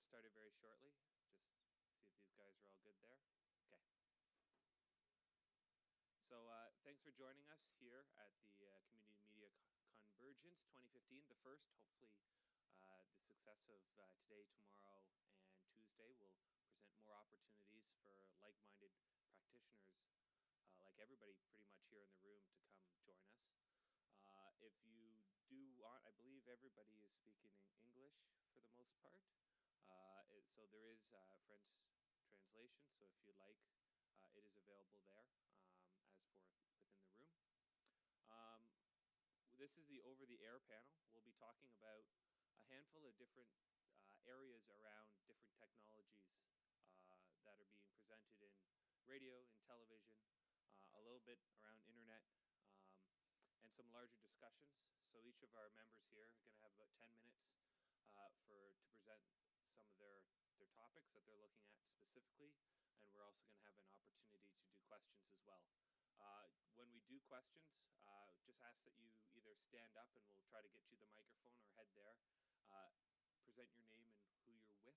started very shortly. Just see if these guys are all good there. Okay. So thanks for joining us here at the Community Media Convergence 2015, the first. Hopefully the success of today, tomorrow, and Tuesday will present more opportunities for like-minded practitioners, like everybody pretty much here in the room, to come join us. If you do want, I believe everybody is speaking in English for the most part. So there is French translation, so if you'd like, it is available there as for within the room. This is the over-the-air panel. We'll be talking about a handful of different areas around different technologies that are being presented in radio and television, a little bit around internet, and some larger discussions. So each of our members here are going to have about 10 minutes to present some of their topics that they're looking at specifically, and we're also going to have an opportunity to do questions as well. When we do questions, just ask that you either stand up and we'll try to get you the microphone, or head there. Present your name and who you're with.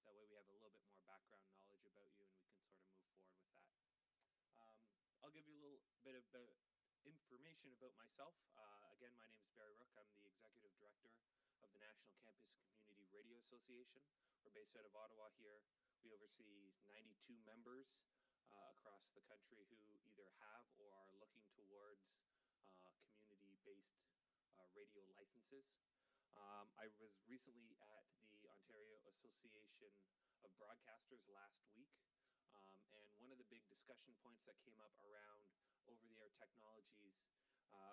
That way we have a little bit more background knowledge about you and we can sort of move forward with that. I'll give you a little bit of information about myself. Again, my name is Barry Rook. I'm the Executive Director of the National Campus Community Radio Association. We're based out of Ottawa here. We oversee 92 members across the country who either have or are looking towards community-based radio licenses. I was recently at the Ontario Association of Broadcasters last week, and one of the big discussion points that came up around over-the-air technologies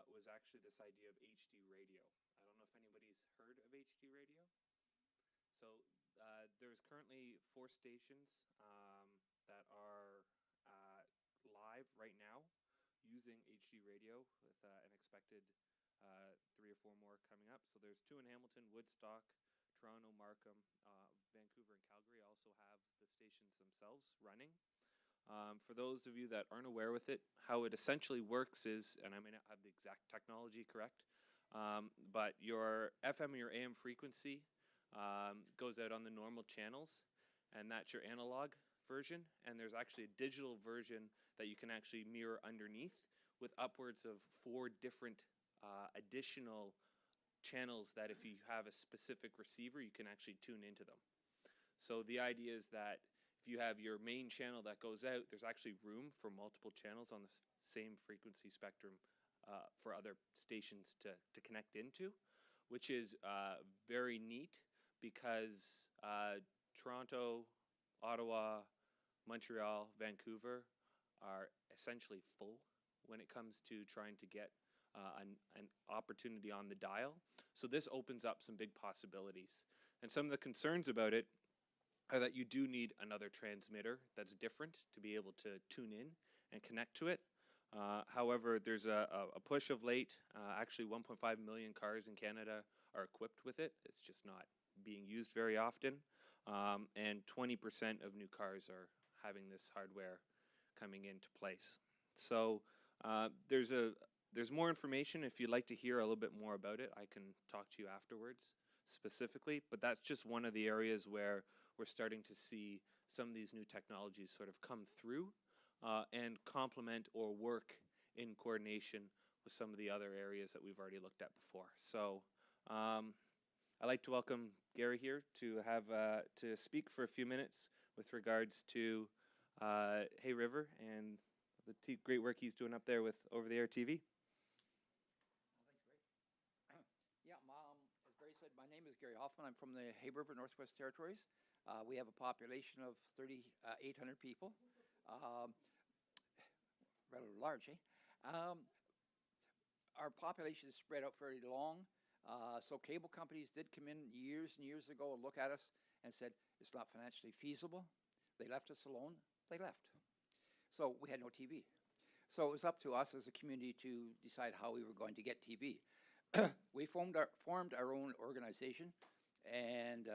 was actually this idea of HD radio. I don't know if anybody's heard of HD radio. So there's currently 4 stations that are live right now using HD radio, with an expected 3 or 4 more coming up. So there's 2 in Hamilton, Woodstock, Toronto, Markham, Vancouver, and Calgary also have the stations themselves running. For those of you that aren't aware with it, how it essentially works is, and I may not have the exact technology correct, but your FM or your AM frequency goes out on the normal channels, and that's your analog version, and there's actually a digital version that you can actually mirror underneath with upwards of 4 different additional channels that if you have a specific receiver, you can actually tune into them. So the idea is that if you have your main channel that goes out, there's actually room for multiple channels on the same frequency spectrum for other stations to connect into, which is very neat because Toronto, Ottawa, Montreal, Vancouver are essentially full when it comes to trying to get an opportunity on the dial. So this opens up some big possibilities. And some of the concerns about it are that you do need another transmitter that's different to be able to tune in and connect to it. However, there's a push of late. Actually, 1.5 million cars in Canada are equipped with it. It's just not being used very often. And 20% of new cars are having this hardware coming into place. So there's more information. If you'd like to hear a little bit more about it, I can talk to you afterwards specifically, but that's just one of the areas where we're starting to see some of these new technologies sort of come through and complement or work in coordination with some of the other areas that we've already looked at before. So I'd like to welcome Gary here to have to speak for a few minutes with regards to Hay River and the great work he's doing up there with over-the-air TV. Thanks, Barry. Yeah, as Barry said, my name is Gary Hoffman. I'm from the Hay River, Northwest Territories. We have a population of 3,800 people. Rather large, eh? Our population is spread out fairly long. So cable companies did come in years and years ago and look at us and said, it's not financially feasible. They left us alone. They left. So we had no TV. So it was up to us as a community to decide how we were going to get TV. We formed our own organization, and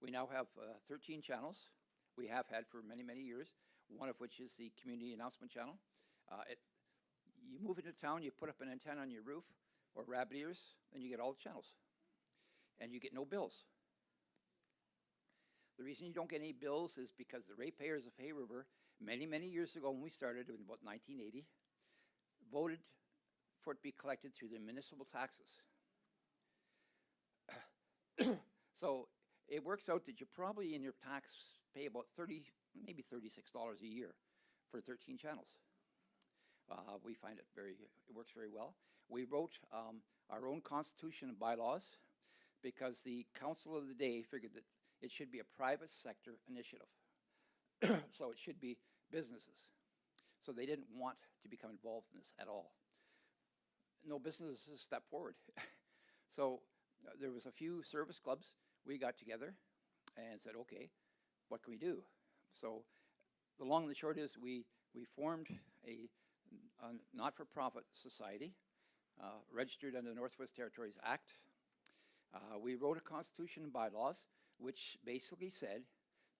we now have 13 channels. We have had for many, many years, one of which is the Community Announcement Channel. You move into town, you put up an antenna on your roof, or rabbit ears, and you get all the channels. And you get no bills. The reason you don't get any bills is because the ratepayers of Hay River, many, many years ago when we started in about 1980, voted for it to be collected through the municipal taxes. So it works out that you probably in your tax pay about maybe $36 a year for 13 channels. We find it works very well. We wrote our own constitution and bylaws because the council of the day figured that it should be a private sector initiative. So it should be businesses. So they didn't want to become involved in this at all. No businesses stepped forward. So there was a few service clubs. We got together and said, okay, what can we do? So the long and the short is we formed a not-for-profit society registered under the Northwest Territories Act. We wrote a constitution and bylaws which basically said,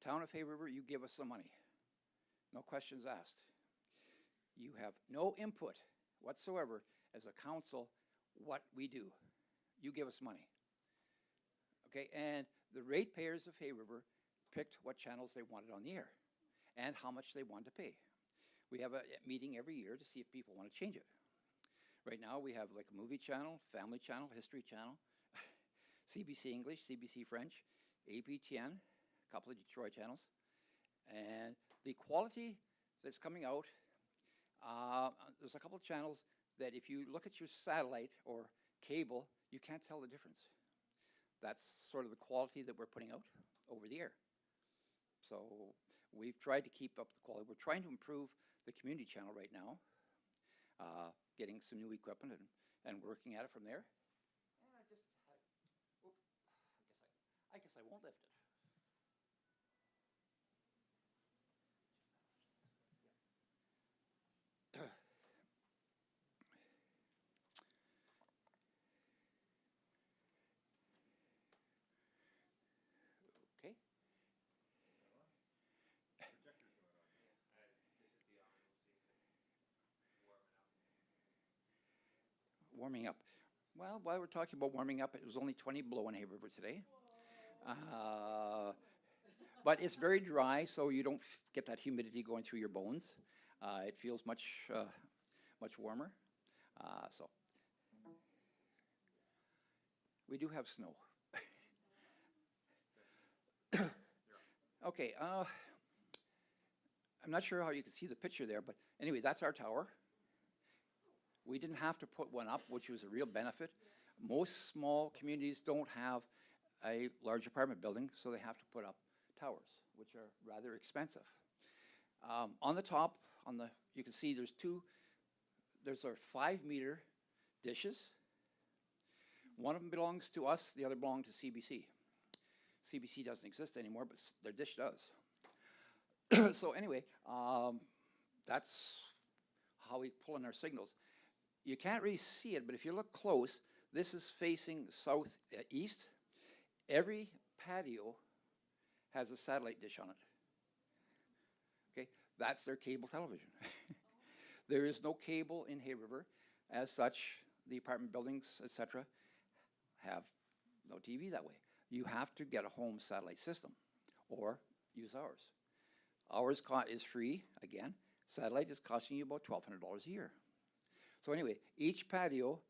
Town of Hay River, you give us some money. No questions asked. You have no input whatsoever as a council what we do. You give us money. Okay, and the ratepayers of Hay River picked what channels they wanted on the air and how much they wanted to pay. We have a meeting every year to see if people want to change it. Right now we have like a movie channel, family channel, history channel, CBC English, CBC French, APTN, a couple of Detroit channels. And the quality that's coming out, there's a couple of channels that if you look at your satellite or cable, you can't tell the difference. That's sort of the quality that we're putting out over the air. So we've tried to keep up the quality. We're trying to improve the community channel right now, getting some new equipment and working at it from there. And I guess I won't lift it. Okay. Warming up. Well, while we're talking about warming up, it was only 20 below in Hay River today. But it's very dry, so you don't get that humidity going through your bones. It feels much warmer. So we do have snow. Okay. I'm not sure how you can see the picture there, but anyway, that's our tower. We didn't have to put one up, which was a real benefit. Most small communities don't have a large apartment building, so they have to put up towers, which are rather expensive. On the top, you can see there's our 5-meter dishes. One of them belongs to us, the other belongs to CBC. CBC doesn't exist anymore, but their dish does. So anyway, that's how we pull in our signals. You can't really see it, but if you look close, this is facing southeast. Every patio has a satellite dish on it. Okay, that's their cable television. There is no cable in Hay River. As such, the apartment buildings, etc., have no TV that way. You have to get a home satellite system or use ours. Ours is free, again. Satellite is costing you about $1,200 a year. So anyway, each patio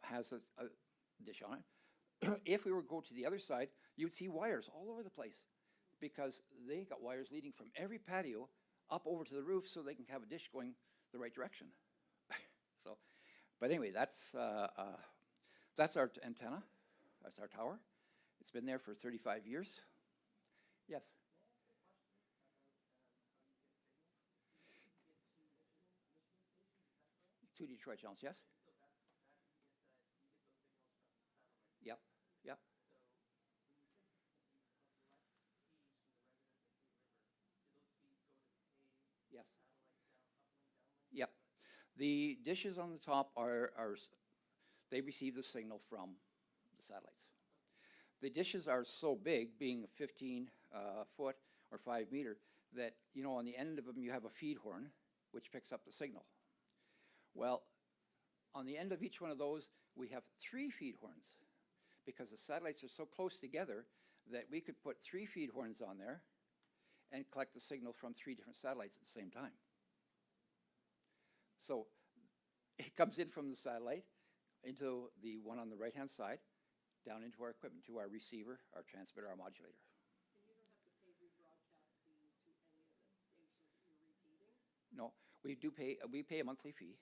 has a dish on it. If we were to go to the other side, you'd see wires all over the place because they got wires leading from every patio up over to the roof so they can have a dish going the right direction. So, but anyway, that's our antenna. That's our tower. It's been there for 35 years. Yes? May I ask a question about how you get signals? You get two Michigan stations, is that correct? 2 Detroit channels, yes? So you get those signals from the satellite. Yep, yep. So when you said that you collect fees from the residents of Hay River, do those fees go to pay Yes. satellites uplink, downlink? Yep. The dishes on the top they receive the signal from the satellites. The dishes are so big, being a 15 foot or 5 meter, that, you know, on the end of them you have a feed horn, which picks up the signal. Well, on the end of each one of those, we have 3 feed horns, because the satellites are so close together that we could put 3 feed horns on there and collect the signal from 3 different satellites at the same time. So it comes in from the satellite into the one on the right-hand side, down into our equipment, to our receiver, our transmitter, our modulator. And you don't have to pay rebroadcast fees to any of the stations that you're repeating? No, we pay a monthly fee.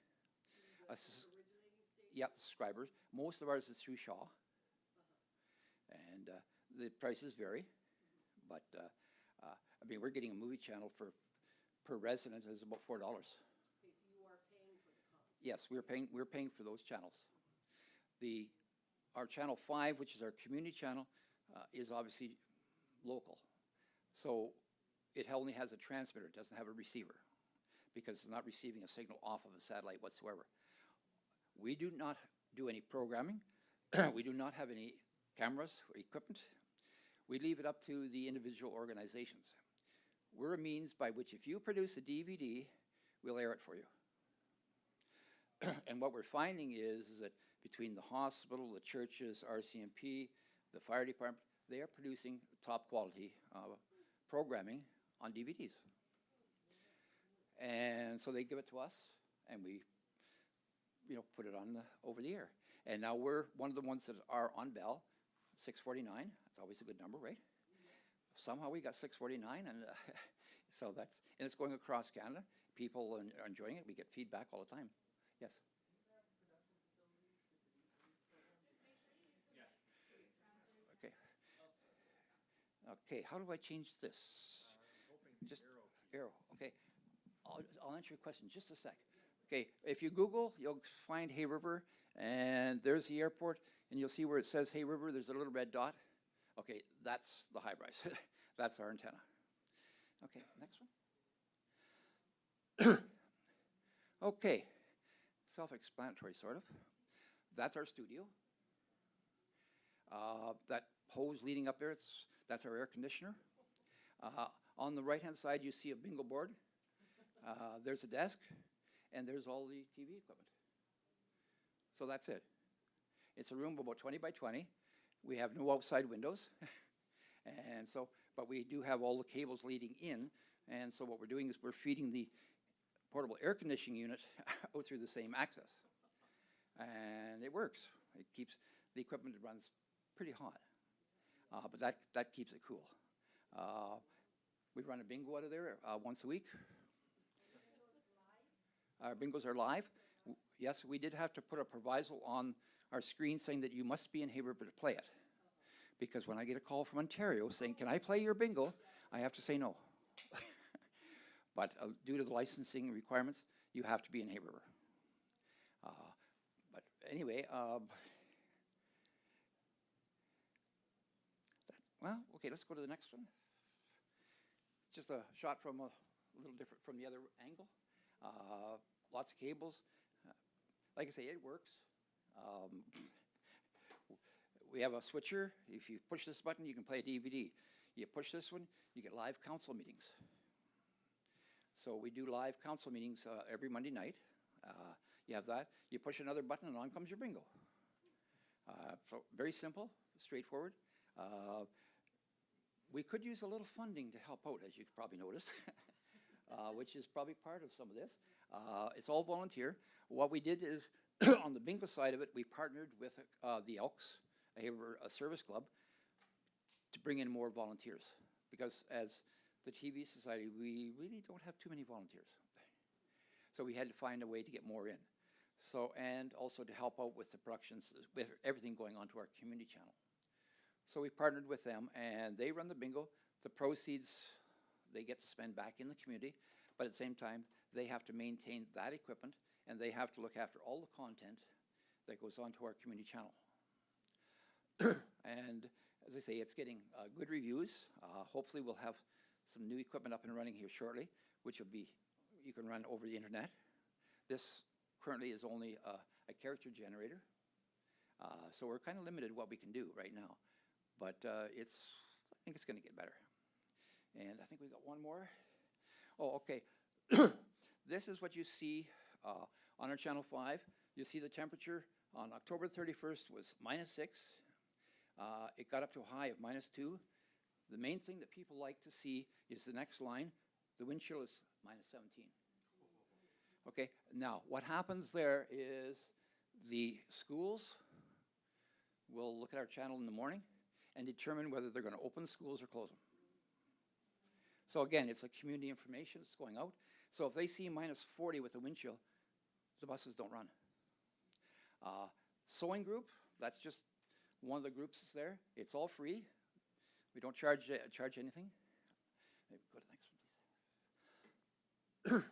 The s- originating stations? Yep, subscribers. Most of ours is through Shaw, and the prices vary. But I mean, we're getting a movie channel per resident is about $4. Okay, so you are paying for the content? Yes, we're paying for those channels. Our channel 5, which is our community channel, is obviously local. So it only has a transmitter, it doesn't have a receiver, because it's not receiving a signal off of a satellite whatsoever. We do not do any programming. We do not have any cameras or equipment. We leave it up to the individual organizations. We're a means by which if you produce a DVD, we'll air it for you. And what we're finding is that between the hospital, the churches, RCMP, the fire department, they are producing top quality programming on DVDs. And so they give it to us, and we put it on over the air. And now we're one of the ones that are on Bell, 649. That's always a good number, right? Somehow we got 649, and so and it's going across Canada. People are enjoying it. We get feedback all the time. Yes? Okay. Okay, how do I change this? Just arrow. Okay. I'll answer your question in just a sec. Okay, if you Google, you'll find Hay River, and there's the airport, and you'll see where it says Hay River, there's a little red dot. Okay, that's the high rise. That's our antenna. Okay, next one. Okay, self-explanatory, sort of. That's our studio. That hose leading up there, that's our air conditioner. On the right-hand side, you see a bingo board. There's a desk, and there's all the TV equipment. So that's it. It's a room about 20 by 20. We have no outside windows. And so, but we do have all the cables leading in. And so what we're doing is we're feeding the portable air conditioning unit out through the same access. And it works. It keeps the equipment runs pretty hot. But that keeps it cool. We run a bingo out of there once a week. Our bingos are live. Yes, we did have to put a proviso on our screen saying that you must be in Hay River to play it. Because when I get a call from Ontario saying, can I play your bingo, I have to say no. But due to the licensing requirements, you have to be in Hay River. But anyway, well, okay, let's go to the next one. Just a shot from a little different from the other angle. Lots of cables. Like I say, it works. We have a switcher. If you push this button, you can play a DVD. You push this one, you get live council meetings. So we do live council meetings every Monday night. You have that. You push another button, and on comes your bingo. So very simple, straightforward. We could use a little funding to help out, as you probably noticed, which is probably part of some of this. It's all volunteer. What we did is, on the bingo side of it, we partnered with the Elks, a service club, to bring in more volunteers. Because as the TV Society, we really don't have too many volunteers. So we had to find a way to get more in. So, and also to help out with the productions, with everything going on to our community channel. So we partnered with them, and they run the bingo. The proceeds, they get to spend back in the community, but at the same time, they have to maintain that equipment, and they have to look after all the content that goes on to our community channel. And as I say, it's getting good reviews. Hopefully we'll have some new equipment up and running here shortly, which will be, you can run over the internet. This currently is only a character generator. So we're kind of limited what we can do right now. But I think it's going to get better. And I think we got one more. Oh, okay. This is what you see on our Channel 5. You see the temperature on October 31st was -6. It got up to a high of -2. The main thing that people like to see is the next line. The wind chill is minus 17. Okay, now what happens there is the schools will look at our channel in the morning and determine whether they're going to open the schools or close them. So again, it's a community information that's going out. So if they see minus 40 with the wind chill, the buses don't run. Sewing group, that's just one of the groups that's there. It's all free. We don't charge anything. Maybe go to the next one, please.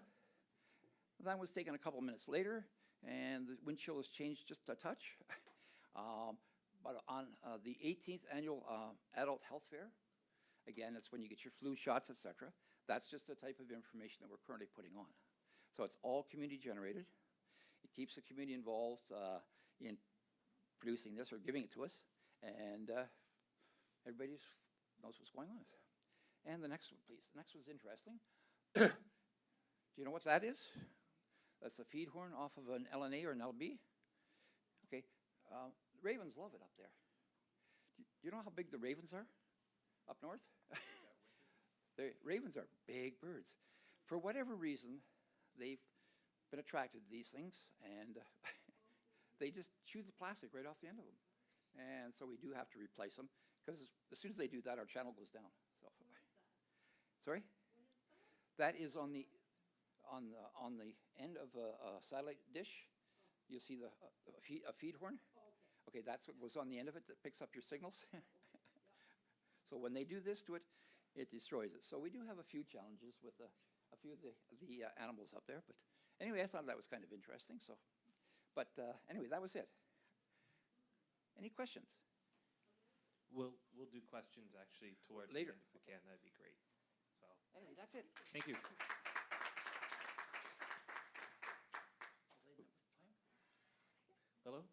That was taken a couple of minutes later, and the wind chill has changed just a touch. But on the 18th annual adult health fair, again, that's when you get your flu shots, etc. That's just the type of information that we're currently putting on. So it's all community generated. It keeps the community involved in producing this or giving it to us, and everybody knows what's going on. And the next one, please. The next one's interesting. Do you know what that is? That's the feed horn off of an LNA or an LB. Okay, ravens love it up there. Do you know how big the ravens are up north? The ravens are big birds. For whatever reason, they've been attracted to these things, and they just chew the plastic right off the end of them. And so we do have to replace them, because as soon as they do that, our channel goes down. So, sorry? That is on the end of a satellite dish. You'll see a feed horn. Okay, that's what goes on the end of it that picks up your signals. So when they do this to it, it destroys it. So we do have a few challenges with a few of the animals up there. But anyway, I thought that was kind of interesting. So, but anyway, that was it. Any questions? We'll do questions actually towards Later. the end if we can. That'd be great. So Anyway, that's it. thank you. Hello?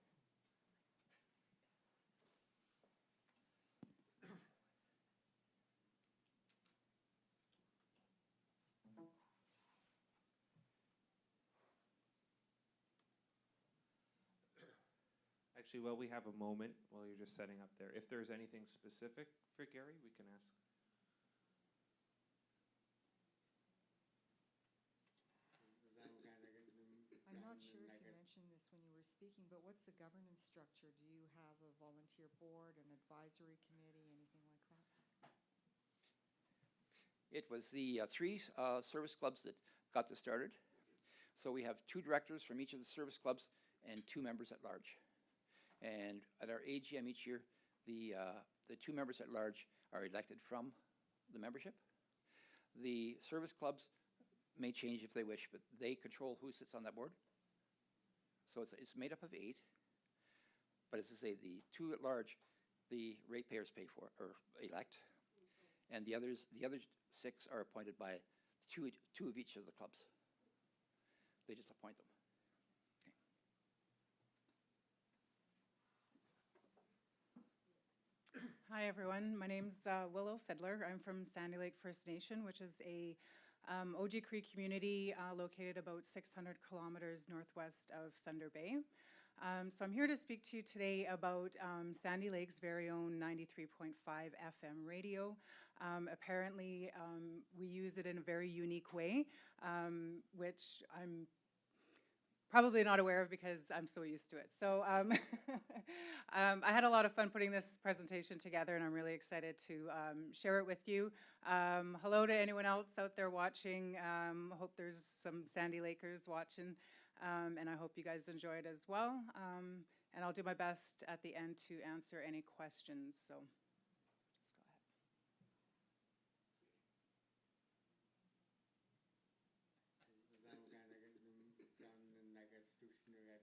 Actually, while we have a moment, while you're just setting up there, if there's anything specific for Gary, we can ask. I'm not sure if you mentioned this when you were speaking, but what's the governance structure? Do you have a volunteer board, an advisory committee, anything like that? It was the three service clubs that got this started. So we have 2 directors from each of the service clubs and 2 members at large. And at our AGM each year, the 2 members at large are elected from the membership. The service clubs may change if they wish, but they control who sits on that board. So it's made up of 8. But as I say, the 2 at large, the ratepayers pay for or elect, and the other 6 are appointed by two of each of the clubs. They just appoint them. Okay. Hi, everyone. My name's Willow Fiddler. I'm from Sandy Lake First Nation, which is a OG Cree community located about 600 kilometers northwest of Thunder Bay. So I'm here to speak to you today about Sandy Lake's very own 93.5 FM radio. Apparently, we use it in a very unique way, which I'm probably not aware of because I'm so used to it. So I had a lot of fun putting this presentation together, and I'm really excited to share it with you. Hello to anyone else out there watching. Hope there's some Sandy Lakers watching, and I hope you guys enjoy it as well. And I'll do my best at the end to answer any questions. So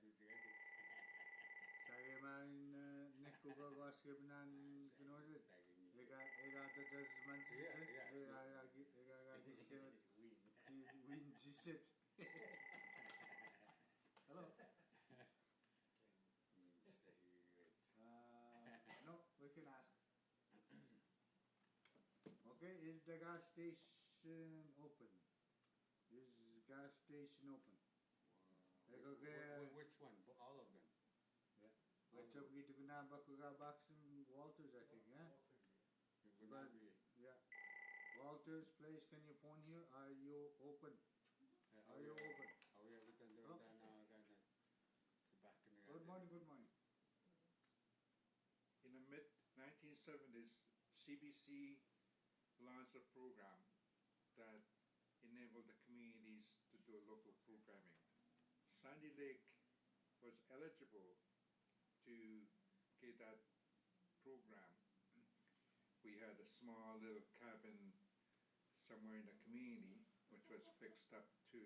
just go ahead. Saya main neko gawa skipnan kunosit. Ega das man win jisit. Hello. No, we can ask. Okay, is the gas station open? Is gas station open? Which one? All of them? Yeah. Which of we do now? Bakuga Box and Walters, I think, yeah. It would not be. Walter's Place, can you phone here? Are you open? Are you open? Oh. Good morning, good morning. In the mid-1970s, CBC launched a program that enabled the communities to do local programming. Sandy Lake was eligible to get that program. We had a small little cabin somewhere in the community, which was fixed up to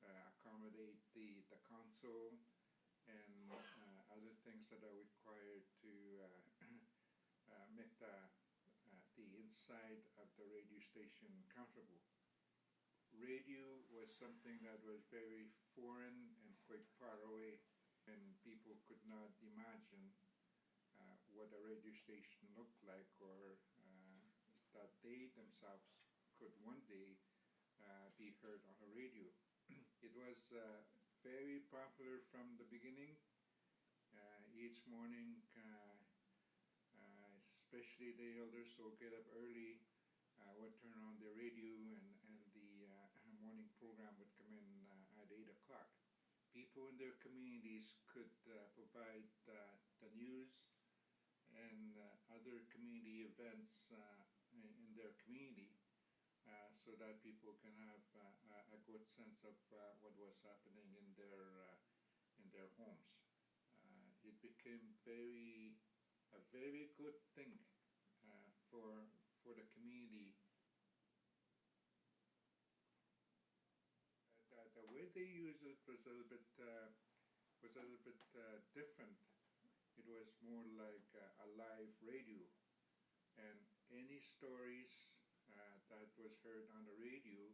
accommodate the console and other things that are required to make the inside of the radio station comfortable. Radio was something that was very foreign and quite far away, and people could not imagine what a radio station looked like, or that they themselves could one day be heard on a radio. It was very popular from the beginning. Each morning, especially the elders will get up early, would turn on the radio, and the morning program would come in at 8 o'clock. People in their communities could provide the news and other community events in their community, so that people can have a good sense of what was happening in their homes. It became a very good thing for the community. The way they used it was a little bit different. It was more like a live radio, and any stories that was heard on the radio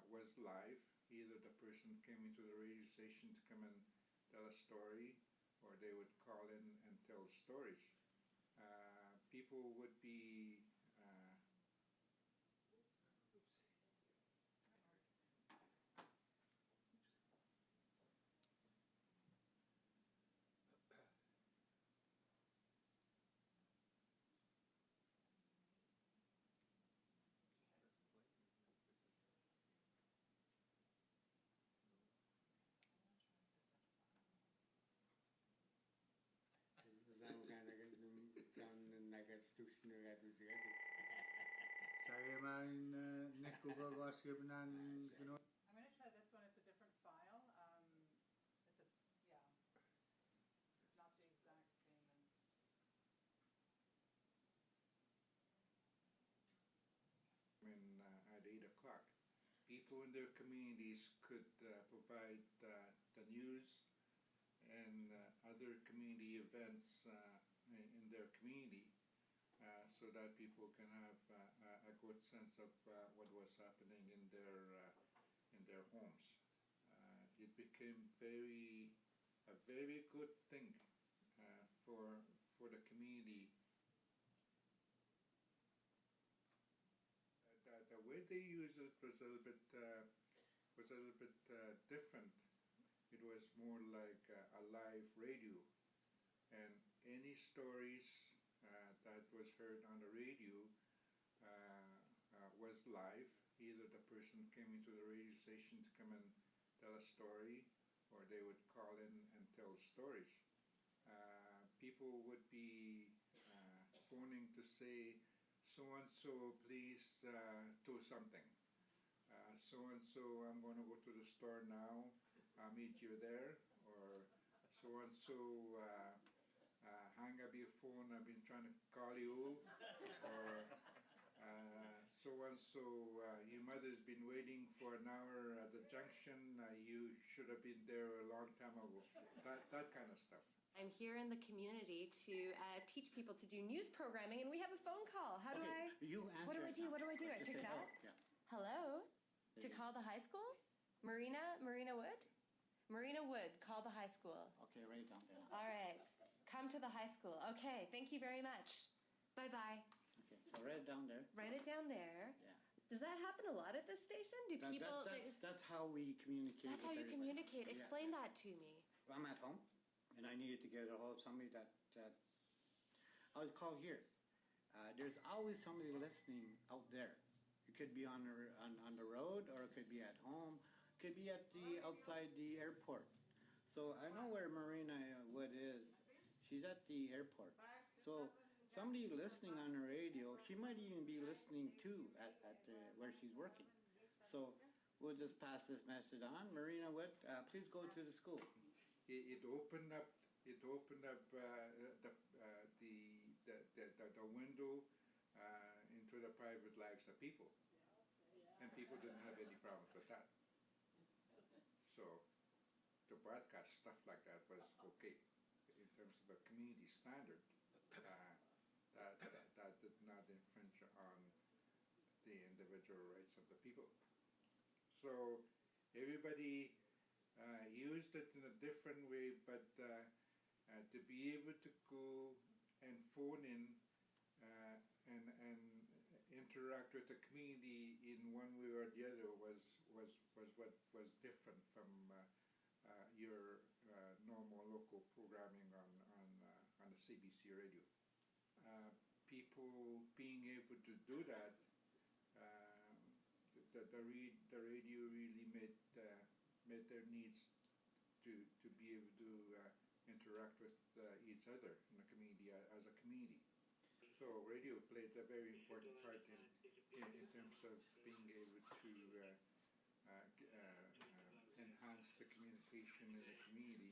was live. Either the person came into the radio station to come and tell a story, or they would call in and tell stories. People would be Saya man nekko gagaskip nan I'm gano. going to try this one. It's a different file. It's not the exact same as. At 8 o'clock. People in their communities could provide the news and other community events in their community, so that people can have a good sense of what was happening in their homes. It became a very good thing for the community. The way they used it was a little bit different. It was more like a live radio, and any stories that was heard on the radio was live. Either the person came into the radio station to come and tell a story, or they would call in and tell stories. People would be phoning to say, so-and-so, please do something. So-and-so, I'm going to go to the store now. I'll meet you there. Or so-and-so, hang up your phone. I've been trying to call you. Or so-and-so, your mother's been waiting for an hour at the junction. You should have been there a long time ago. That kind of stuff. I'm here in the community to teach people to do news programming, and we have a phone call. How do I? You answer. What do I do? What do I do? I pick it up? Yeah. Hello? To call the high school? Marina Wood? Marina Wood, call the high school. Okay, write it down there. All right. Come to the high school. Okay, thank you very much. Bye-bye. Okay, so write it down there. Write it down there. Yeah. Does that happen a lot at this station? Do people... That's how we communicate. That's how you everybody. communicate. Explain that to me. I'm at home, and I needed to get a hold of somebody that I would call here. there's always somebody listening out there. It could be on the road, or it could be at home, it could be at the outside the airport. So I know where Marina Wood is. She's at the airport. So somebody listening on the radio, she might even be listening too at where she's working. So we'll just pass this message on. Marina Wood, please go to the school. It opened up. It opened up the window into the private lives of people, and people didn't have any problems with that. So to broadcast stuff like that was okay in terms of a community standard. That did not infringe on the individual rights of the people. So everybody used it in a different way, but to be able to go and phone in and interact with the community in one way or the other was what was different from your normal local programming on the CBC radio. People being able to do that, the radio really made their needs to be able to interact with each other in the community as a community. So radio played a very important part in terms of being able to enhance the communication in the community.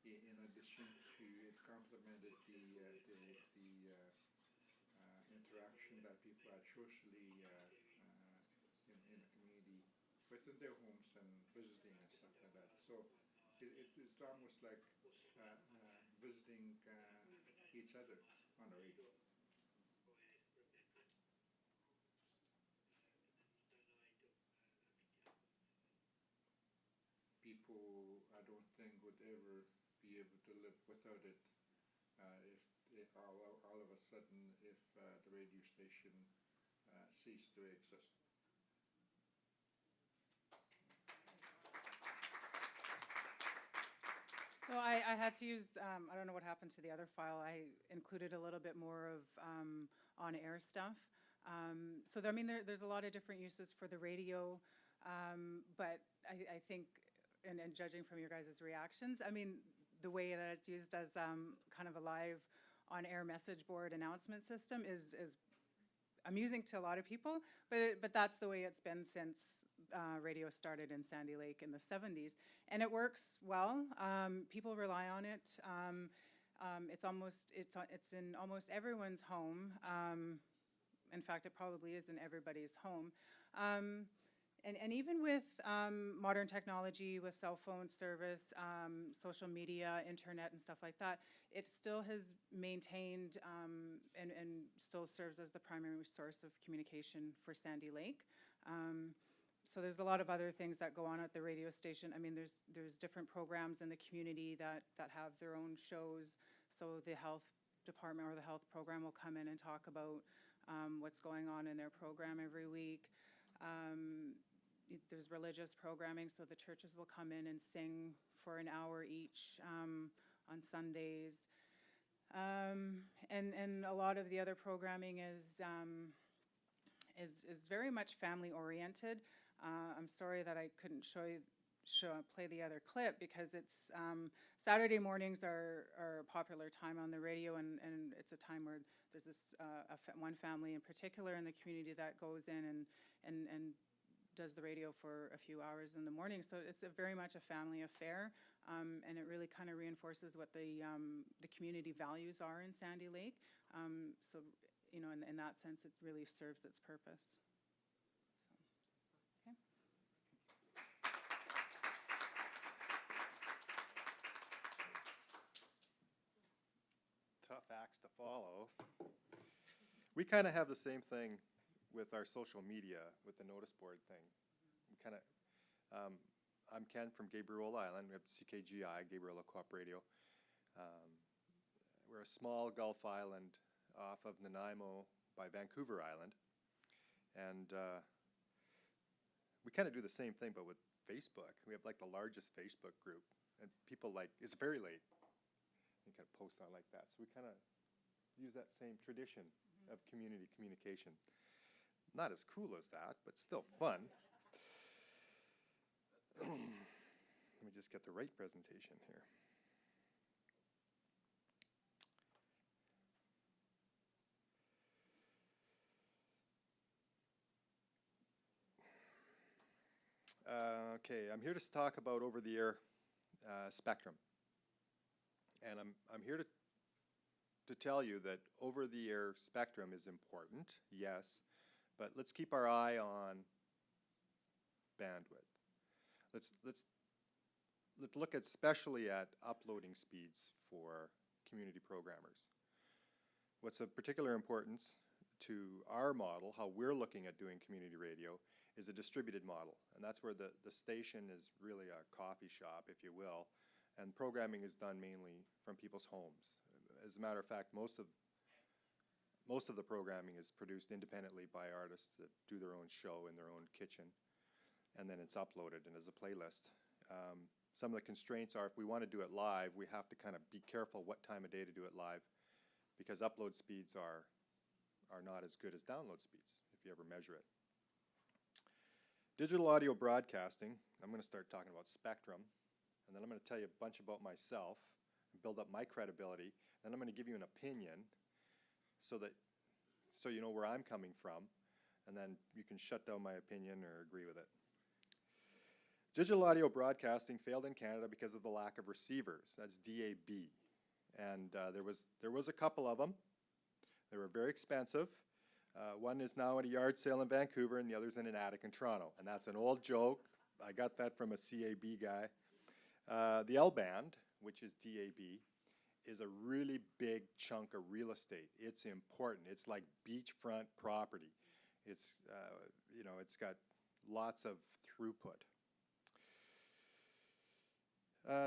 In addition to, it complemented the interaction that people had socially in the community, within their homes and visiting and stuff like that. So it's almost like visiting each other on the radio. People, I don't think, would ever be able to live without it if all of a sudden, if the radio station ceased to exist. So I had to use, I don't know what happened to the other file. I included a little bit more of on-air stuff. So I mean, there's a lot of different uses for the radio, but I think, and judging from your guys' reactions, I mean, the way that it's used as kind of a live on-air message board announcement system is amusing to a lot of people, but that's the way it's been since radio started in Sandy Lake in the 70s, and it works well. People rely on it. It's in almost everyone's home. In fact, it probably is in everybody's home. And even with modern technology, with cell phone service, social media, internet, and stuff like that, it still has maintained and still serves as the primary source of communication for Sandy Lake. So there's a lot of other things that go on at the radio station. I mean, there's different programs in the community that have their own shows. So the health department or the health program will come in and talk about what's going on in their program every week. There's religious programming, so the churches will come in and sing for an hour each on Sundays. And a lot of the other programming is very much family oriented. I'm sorry that I couldn't play the other clip, because it's Saturday mornings are a popular time on the radio, and it's a time where there's this one family in particular in the community that goes in and does the radio for a few hours in the morning. So it's very much a family affair, and it really kind of reinforces what the community values are in Sandy Lake. So, you know, in that sense, it really serves its purpose. So, okay. Tough acts to follow. We kind of have the same thing with our social media, with the notice board thing. We kind of, I'm Ken from Gabriola Island. We have CKGI, Gabriola Co-op Radio. We're a small Gulf island off of Nanaimo by Vancouver Island. And we kind of do the same thing, but with Facebook. We have like the largest Facebook group. And people like, it's very late. You kind of post on like that. So we kind of use that same tradition of community communication. Not as cool as that, but still fun. Let me just get the right presentation here. Okay, I'm here to talk about over-the-air spectrum. And I'm here to tell you that over-the-air spectrum is important, yes, but let's keep our eye on bandwidth. Let's look especially at uploading speeds for community programmers. What's of particular importance to our model, how we're looking at doing community radio, is a distributed model. And that's where the station is really a coffee shop, if you will, and programming is done mainly from people's homes. As a matter of fact, most of the programming is produced independently by artists that do their own show in their own kitchen, and then it's uploaded and as a playlist. Some of the constraints are if we want to do it live, we have to kind of be careful what time of day to do it live, because upload speeds are not as good as download speeds, if you ever measure it. Digital audio broadcasting, I'm going to start talking about spectrum, and then I'm going to tell you a bunch about myself, and build up my credibility, and I'm going to give you an opinion so you know where I'm coming from, and then you can shut down my opinion or agree with it. Digital audio broadcasting failed in Canada because of the lack of receivers. That's DAB. And there was a couple of them. They were very expensive. One is now at a yard sale in Vancouver, and the other's in an attic in Toronto. And that's an old joke. I got that from a CAB guy. The L band, which is DAB, is a really big chunk of real estate. It's important. It's like beachfront property. It's it's got lots of throughput.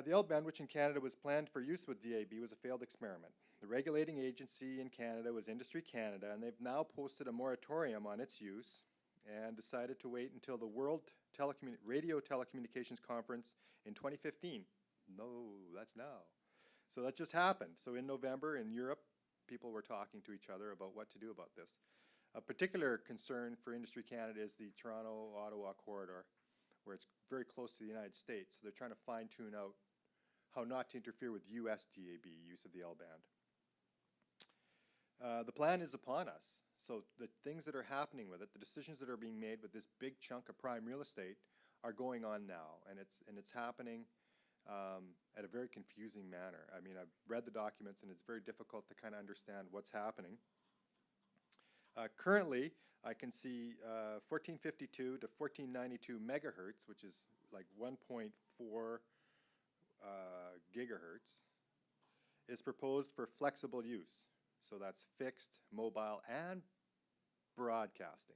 The L band, which in Canada was planned for use with DAB, was a failed experiment. The regulating agency in Canada was Industry Canada, and they've now posted a moratorium on its use and decided to wait until the World Radio Telecommunications Conference in 2015. No, that's now. So that just happened. So in November in Europe, people were talking to each other about what to do about this. A particular concern for Industry Canada is the Toronto-Ottawa corridor, where it's very close to the United States. So they're trying to fine-tune out how not to interfere with US DAB use of the L band. The plan is upon us. So the things that are happening with it, the decisions that are being made with this big chunk of prime real estate are going on now, and it's happening at a very confusing manner. I mean, I've read the documents, and it's very difficult to kind of understand what's happening. Currently, I can see 1452 to 1492 megahertz, which is like 1.4 gigahertz, is proposed for flexible use. So that's fixed, mobile, and broadcasting.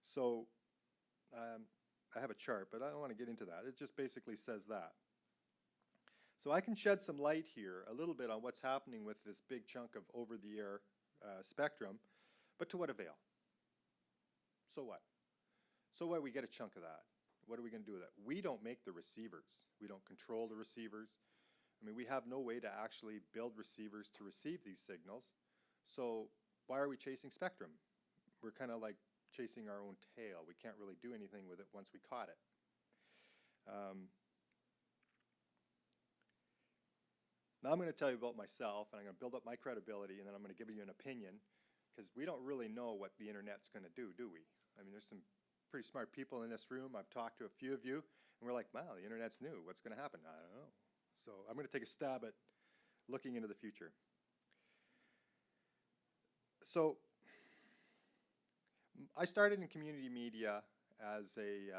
So I have a chart, but I don't want to get into that. It just basically says that. So I can shed some light here a little bit on what's happening with this big chunk of over-the-air spectrum, but to what avail? So what? So what, we get a chunk of that. What are we going to do with it? We don't make the receivers. We don't control the receivers. I mean, we have no way to actually build receivers to receive these signals. So why are we chasing spectrum? We're kind of like chasing our own tail. We can't really do anything with it once we caught it. Now I'm going to tell you about myself, and I'm going to build up my credibility, and then I'm going to give you an opinion, because we don't really know what the internet's going to do we? I mean, there's some pretty smart people in this room. I've talked to a few of you, and we're like, wow, the internet's new. What's going to happen? I don't know. So I'm going to take a stab at looking into the future. So I started in community media as a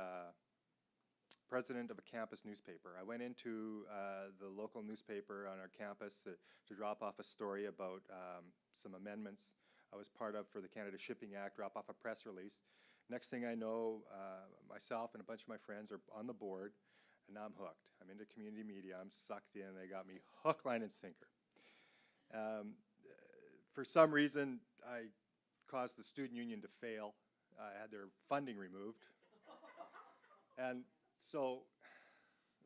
president of a campus newspaper. I went into the local newspaper on our campus to drop off a story about some amendments I was part of for the Canada Shipping Act, drop off a press release. Next thing I know, myself and a bunch of my friends are on the board, and now I'm hooked. I'm into community media. I'm sucked in. They got me hook, line, and sinker. For some reason, I caused the student union to fail. I had their funding removed. And so,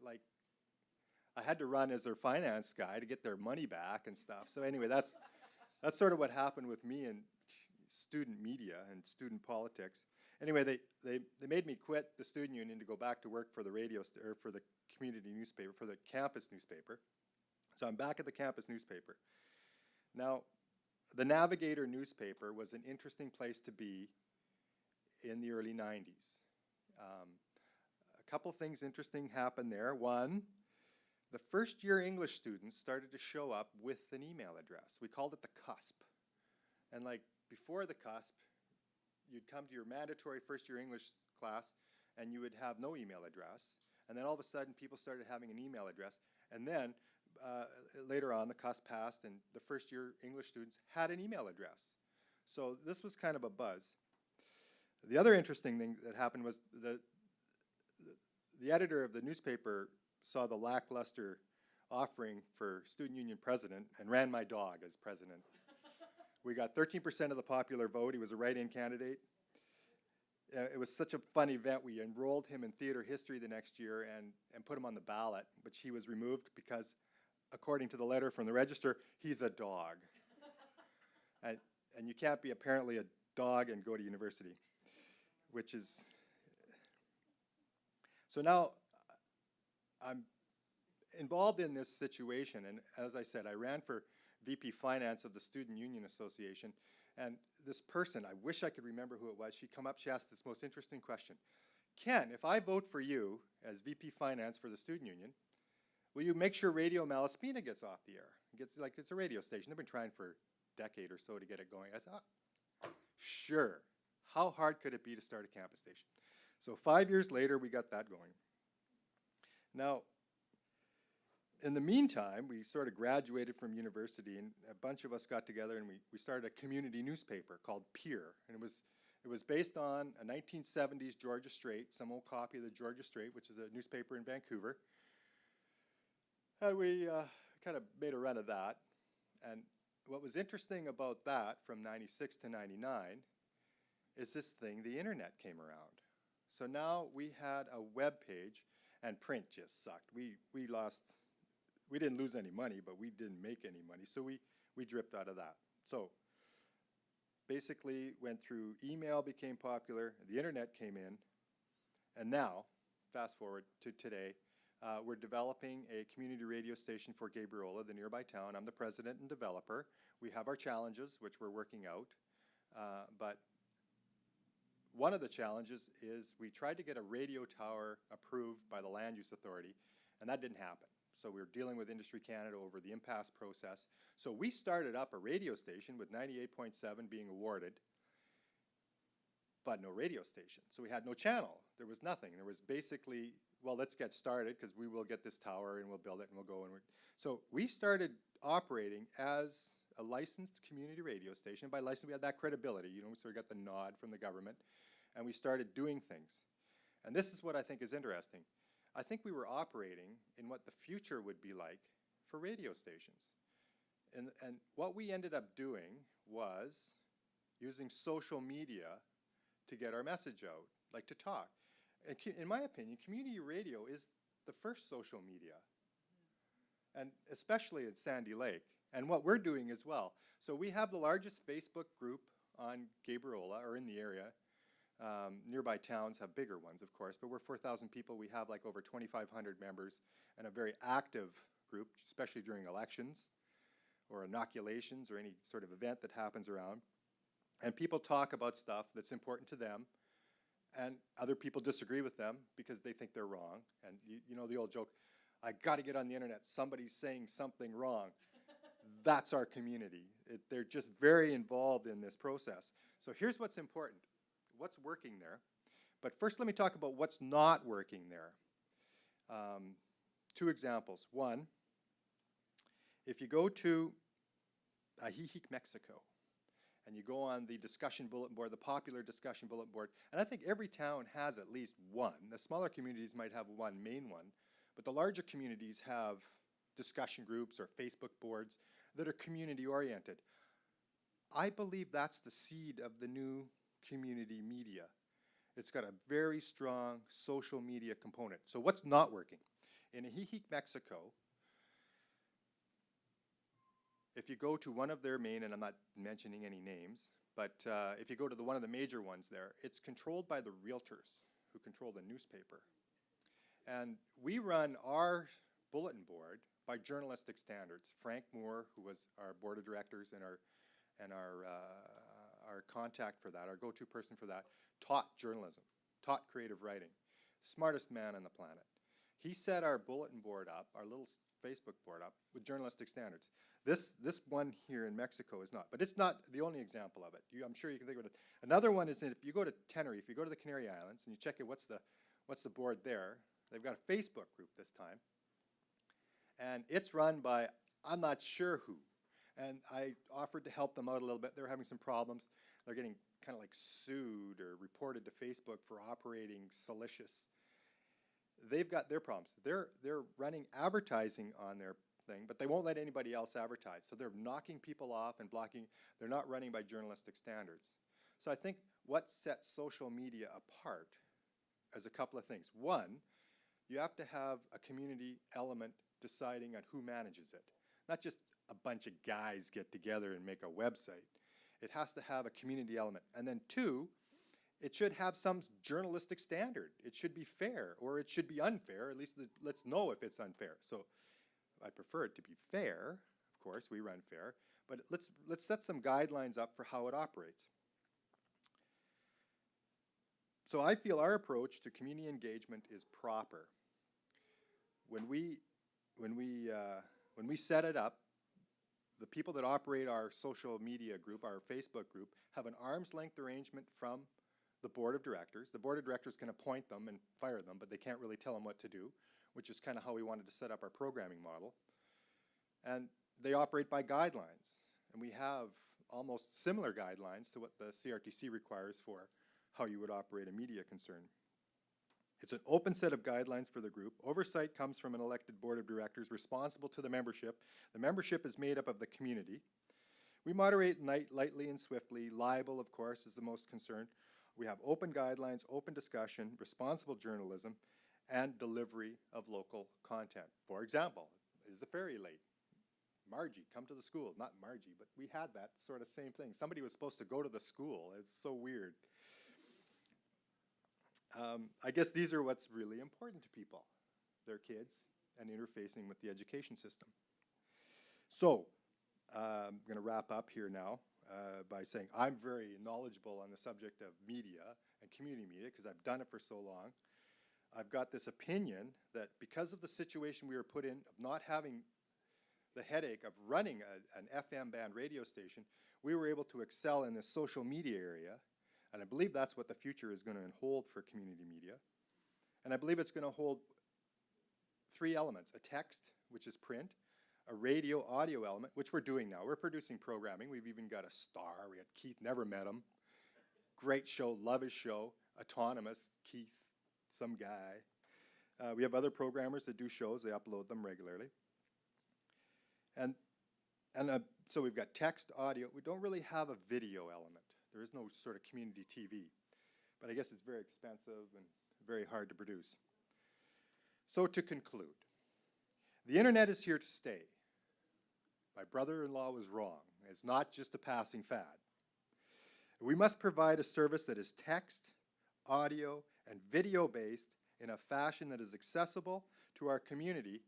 like, I had to run as their finance guy to get their money back and stuff. So anyway, that's sort of what happened with me in student media and student politics. Anyway, they made me quit the student union to go back to work for the or for the community newspaper, for the campus newspaper. So I'm back at the campus newspaper. Now, the Navigator newspaper was an interesting place to be in the early 90s. A couple things interesting happened there. One, the first year English students started to show up with an email address. We called it the cusp. And like before the cusp, you'd come to your mandatory first year English class and you would have no email address. And then all of a sudden people started having an email address. And then later on the cusp passed and the first year English students had an email address. So this was kind of a buzz. The other interesting thing that happened was the editor of the newspaper saw the lackluster offering for student union president and ran my dog as president. We got 13% of the popular vote. He was a write-in candidate. It was such a fun event. We enrolled him in theater history the next year and put him on the ballot, but he was removed because, according to the letter from the register, he's a dog. And you can't be apparently a dog and go to university, which is... So now I'm involved in this situation, and as I said, I ran for VP Finance of the Student Union Association, and this person, I wish I could remember who it was, she come up, she asked this most interesting question. Ken, if I vote for you as VP Finance for the Student Union, will you make sure Radio Malaspina gets off the air? It's a radio station. They've been trying for a decade or so to get it going. I said, oh, sure. How hard could it be to start a campus station? So 5 years later, we got that going. Now, in the meantime, we sort of graduated from university, and a bunch of us got together and we started a community newspaper called Peer. And it was based on a 1970s Georgia Straight, some old copy of the Georgia Straight, which is a newspaper in Vancouver. And we kind of made a run of that. And what was interesting about that from 96 to 99 is this thing, the internet came around. So now we had a web page, and print just sucked. We didn't lose any money, but we didn't make any money, so we dripped out of that. So basically went through email, became popular, the internet came in, and now, fast forward to today, we're developing a community radio station for Gabriola, the nearby town. I'm the president and developer. We have our challenges, which we're working out, but one of the challenges is we tried to get a radio tower approved by the Land Use Authority, and that didn't happen. So we were dealing with Industry Canada over the impasse process. So we started up a radio station with 98.7 being awarded, but no radio station. So we had no channel. There was nothing. There was basically, well, let's get started because we will get this tower and we'll build it and we'll go. So we started operating as a licensed community radio station. By license, we had that credibility, so we got the nod from the government, and we started doing things. And this is what I think is interesting. I think we were operating in what the future would be like for radio stations. And what we ended up doing was using social media to get our message out, like to talk. In my opinion, community radio is the first social media, and especially at Sandy Lake, and what we're doing as well. So we have the largest Facebook group on Gabriola, or in the area. Nearby towns have bigger ones, of course, but we're 4,000 people. We have like over 2,500 members, and a very active group, especially during elections or inoculations or any sort of event that happens around. And people talk about stuff that's important to them, and other people disagree with them because they think they're wrong. And you know the old joke, I got to get on the internet, somebody's saying something wrong. That's our community. They're just very involved in this process. So here's what's important. What's working there? But first let me talk about what's not working there. Two examples. One, if you go to Ajijic, Mexico, and you go on the discussion bulletin board, the popular discussion bulletin board, and I think every town has at least one. The smaller communities might have one main one, but the larger communities have discussion groups or Facebook boards that are community oriented. I believe that's the seed of the new community media. It's got a very strong social media component. So what's not working? In Ajijic, Mexico, if you go to one of their main, and I'm not mentioning any names, but if you go to one of the major ones there, it's controlled by the realtors who control the newspaper. And we run our bulletin board by journalistic standards. Frank Moore, who was our board of directors and our contact for that, our go-to person for that, taught journalism, taught creative writing. Smartest man on the planet. He set our bulletin board up, our little Facebook board up, with journalistic standards. This one here in Mexico is not, but it's not the only example of it. I'm sure you can think of it. Another one is if you go to Tenerife, if you go to the Canary Islands and you check it, what's the board there? They've got a Facebook group this time, and it's run by I'm not sure who. And I offered to help them out a little bit. They were having some problems. They're getting kind of like sued or reported to Facebook for operating salacious. They've got their problems. They're running advertising on their thing, but they won't let anybody else advertise. So they're knocking people off and blocking. They're not running by journalistic standards. So I think what sets social media apart is a couple of things. One, you have to have a community element deciding on who manages it. Not just a bunch of guys get together and make a website. It has to have a community element. And then two, it should have some journalistic standard. It should be fair, or it should be unfair. At least let's know if it's unfair. So I prefer it to be fair. Of course, we run fair. But let's set some guidelines up for how it operates. So I feel our approach to community engagement is proper. When we set it up, the people that operate our social media group, our Facebook group, have an arm's length arrangement from the board of directors. The board of directors can appoint them and fire them, but they can't really tell them what to do, which is kind of how we wanted to set up our programming model. And they operate by guidelines. And we have almost similar guidelines to what the CRTC requires for how you would operate a media concern. It's an open set of guidelines for the group. Oversight comes from an elected board of directors responsible to the membership. The membership is made up of the community. We moderate lightly and swiftly. Libel, of course, is the most concerned. We have open guidelines, open discussion, responsible journalism, and delivery of local content. For example, is the ferry late? Margie, come to the school. Not Margie, but we had that sort of same thing. Somebody was supposed to go to the school. It's so weird. I guess these are what's really important to people, their kids, and interfacing with the education system. So I'm going to wrap up here now by saying I'm very knowledgeable on the subject of media and community media because I've done it for so long. I've got this opinion that because of the situation we were put in of not having the headache of running an FM band radio station, we were able to excel in this social media area. And I believe that's what the future is going to hold for community media. And I believe it's going to hold three elements: a text, which is print, a radio audio element, which we're doing now. We're producing programming. We've even got a star. We had Keith, never met him. Great show, love his show. Autonomous, Keith, some guy. We have other programmers that do shows. They upload them regularly. And so we've got text, audio. We don't really have a video element. There is no sort of community TV. But I guess it's very expensive and very hard to produce. So to conclude, the internet is here to stay. My brother-in-law was wrong. It's not just a passing fad. We must provide a service that is text, audio, and video-based in a fashion that is accessible to our community,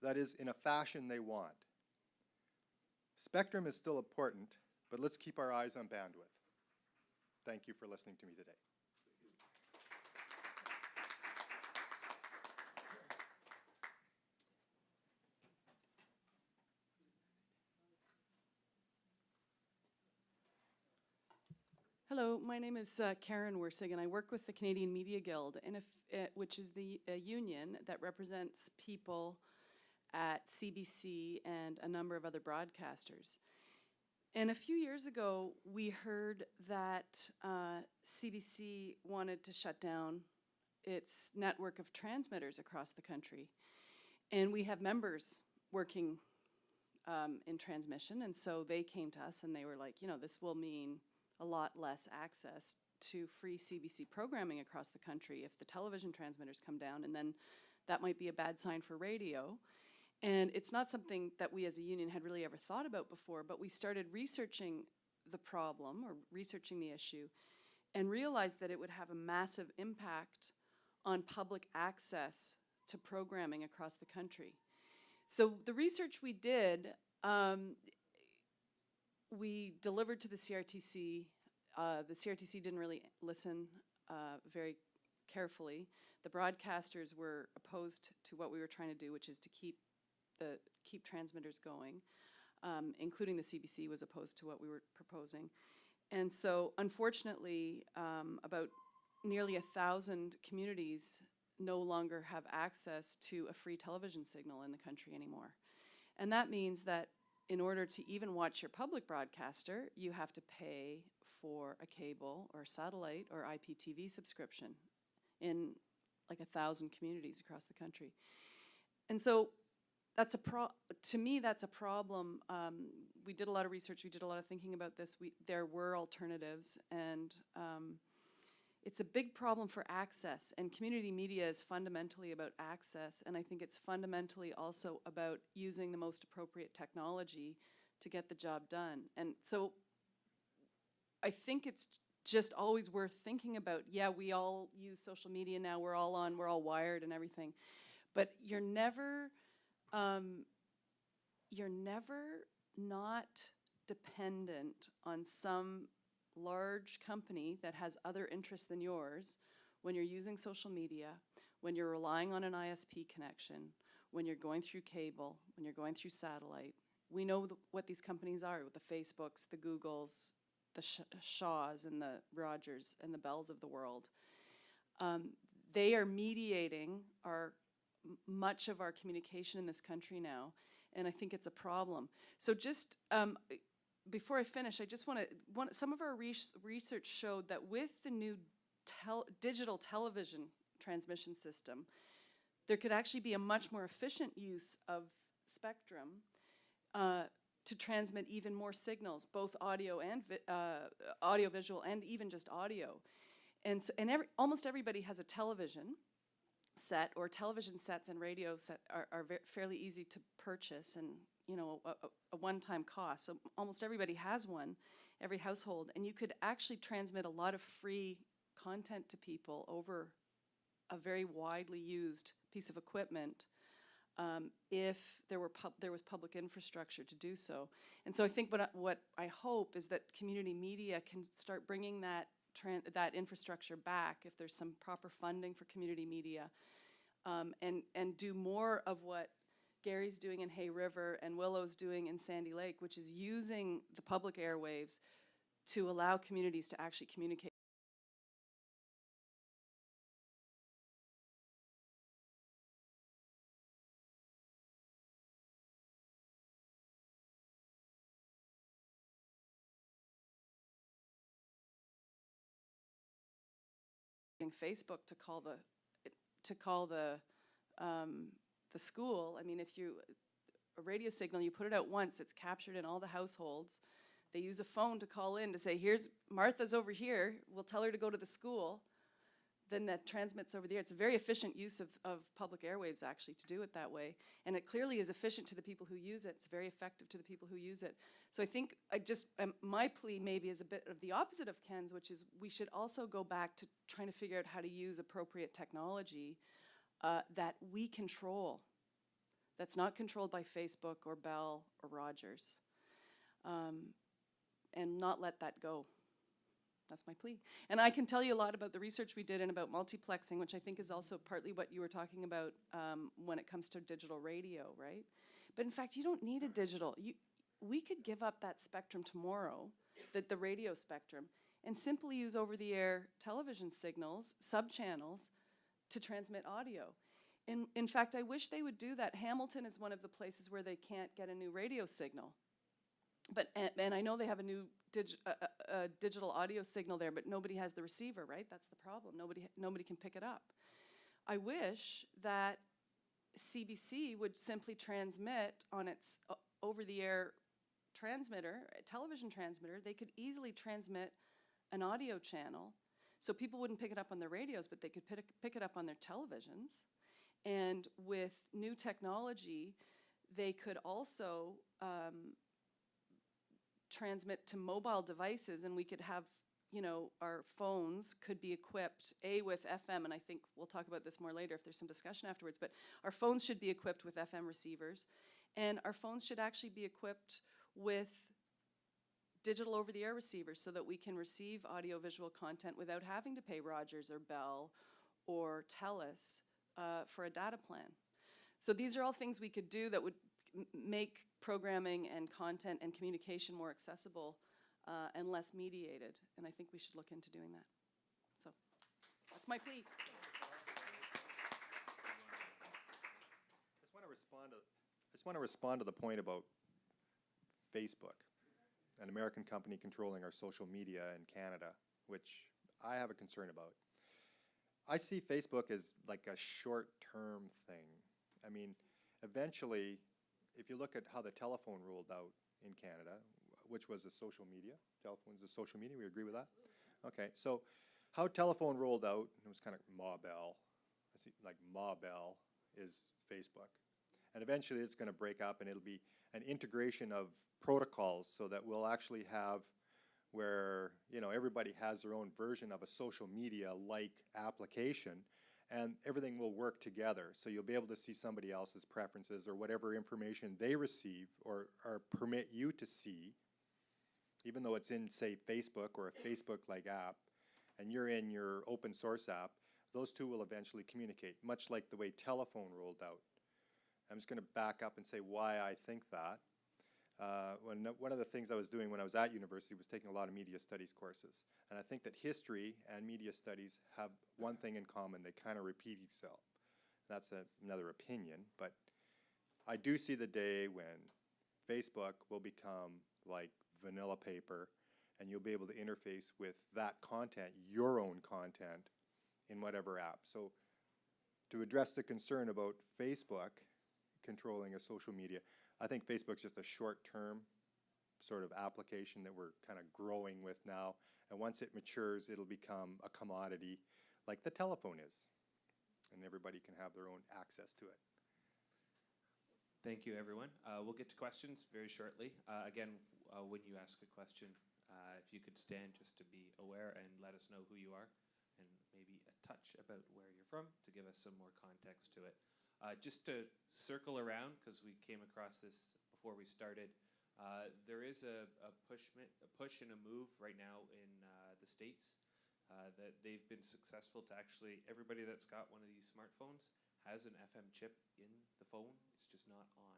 that is, in a fashion they want. Spectrum is still important, but let's keep our eyes on bandwidth. Thank you for listening to me today. Hello, my name is Karen Wersig, and I work with the Canadian Media Guild, which is a union that represents people at CBC and a number of other broadcasters. And a few years ago, we heard that CBC wanted to shut down its network of transmitters across the country. And we have members working in transmission, and so they came to us and they were like, you know, this will mean a lot less access to free CBC programming across the country if the television transmitters come down, and then that might be a bad sign for radio. And it's not something that we as a union had really ever thought about before, but we started researching the problem or researching the issue and realized that it would have a massive impact on public access to programming across the country. So the research we did, we delivered to the CRTC. The CRTC didn't really listen very carefully. The broadcasters were opposed to what we were trying to do, which is to keep transmitters going, including the CBC was opposed to what we were proposing. And so, unfortunately, about nearly 1,000 communities no longer have access to a free television signal in the country anymore. And that means that in order to even watch your public broadcaster, you have to pay for a cable or satellite or IPTV subscription in like 1,000 communities across the country. And so that's to me, that's a problem. We did a lot of research, we did a lot of thinking about this. There were alternatives, and it's a big problem for access, and community media is fundamentally about access, and I think it's fundamentally also about using the most appropriate technology to get the job done. And so I think it's just always worth thinking about, yeah, we all use social media now, we're all on, we're all wired and everything, but you're never not dependent on some large company that has other interests than yours when you're using social media, when you're relying on an ISP connection, when you're going through cable, when you're going through satellite. We know what these companies are, the Facebooks, the Googles, the Shaws and the Rogers and the Bells of the world. They are mediating much of our communication in this country now, and I think it's a problem. So just before I finish, I just want to, some of our research showed that with the new digital television transmission system, there could actually be a much more efficient use of spectrum to transmit even more signals, both audio and audio-visual, and even just audio. And so, almost everybody has a television set, or television sets and radio set are fairly easy to purchase, and a one-time cost. So almost everybody has one, every household, and you could actually transmit a lot of free content to people over a very widely used piece of equipment if there was public infrastructure to do so. And so I think what I hope is that community media can start bringing that infrastructure back, if there's some proper funding for community media, and do more of what Gary's doing in Hay River and Willow's doing in Sandy Lake, which is using the public airwaves to allow communities to actually communicate. Facebook to call the school. I mean, if a radio signal, you put it out once, it's captured in all the households. They use a phone to call in to say, here's Martha's over here, we'll tell her to go to the school. Then that transmits over the air. It's a very efficient use of public airwaves, actually, to do it that way. And it clearly is efficient to the people who use it. It's very effective to the people who use it. So I think my plea maybe is a bit of the opposite of Ken's, which is we should also go back to trying to figure out how to use appropriate technology that we control, that's not controlled by Facebook or Bell or Rogers, and not let that go. That's my plea. And I can tell you a lot about the research we did and about multiplexing, which I think is also partly what you were talking about when it comes to digital radio, right? But in fact, you don't need a digital. We could give up that spectrum tomorrow, the radio spectrum, and simply use over-the-air television signals, sub-channels, to transmit audio. In fact, I wish they would do that. Hamilton is one of the places where they can't get a new radio signal. And I know they have a new digital audio signal there, but nobody has the receiver, right? That's the problem. Nobody can pick it up. I wish that CBC would simply transmit on its over-the-air transmitter, television transmitter. They could easily transmit an audio channel, so people wouldn't pick it up on their radios, but they could pick it up on their televisions. And with new technology, they could also transmit to mobile devices, and we could have, you know, our phones could be equipped, with FM, and I think we'll talk about this more later if there's some discussion afterwards, but our phones should be equipped with FM receivers, and our phones should actually be equipped with digital over-the-air receivers so that we can receive audiovisual content without having to pay Rogers or Bell or TELUS for a data plan. So these are all things we could do that would make programming and content and communication more accessible and less mediated. And I think we should look into doing that. So that's my plea. I just want to respond to the point about Facebook, an American company controlling our social media in Canada, which I have a concern about. I see Facebook as like a short-term thing. I mean, eventually, if you look at how the telephone rolled out in Canada, which was a social media, telephone's a social media, we agree with that? Okay, so how telephone rolled out, it was kind of Ma Bell. I see, like Ma Bell is Facebook. And eventually it's going to break up and it'll be an integration of protocols so that we'll actually have where, you know, everybody has their own version of a social media-like application and everything will work together. So you'll be able to see somebody else's preferences or whatever information they receive or permit you to see, even though it's in, say, Facebook or a Facebook-like app, and you're in your open source app, those two will eventually communicate, much like the way telephone rolled out. I'm just going to back up and say why I think that. One of the things I was doing when I was at university was taking a lot of media studies courses. And I think that history and media studies have one thing in common. They kind of repeat itself. That's another opinion. But I do see the day when Facebook will become like vanilla paper and you'll be able to interface with that content, your own content, in whatever app. So to address the concern about Facebook controlling a social media, I think Facebook's just a short-term sort of application that we're kind of growing with now. And once it matures, it'll become a commodity like the telephone is. And everybody can have their own access to it. Thank you, everyone. We'll get to questions very shortly. Again, when you ask a question, if you could stand just to be aware and let us know who you are and maybe a touch about where you're from to give us some more context to it. Just to circle around, because we came across this before we started, there is a push and a move right now in the States that they've been successful to actually, everybody that's got one of these smartphones has an FM chip in the phone, it's just not on.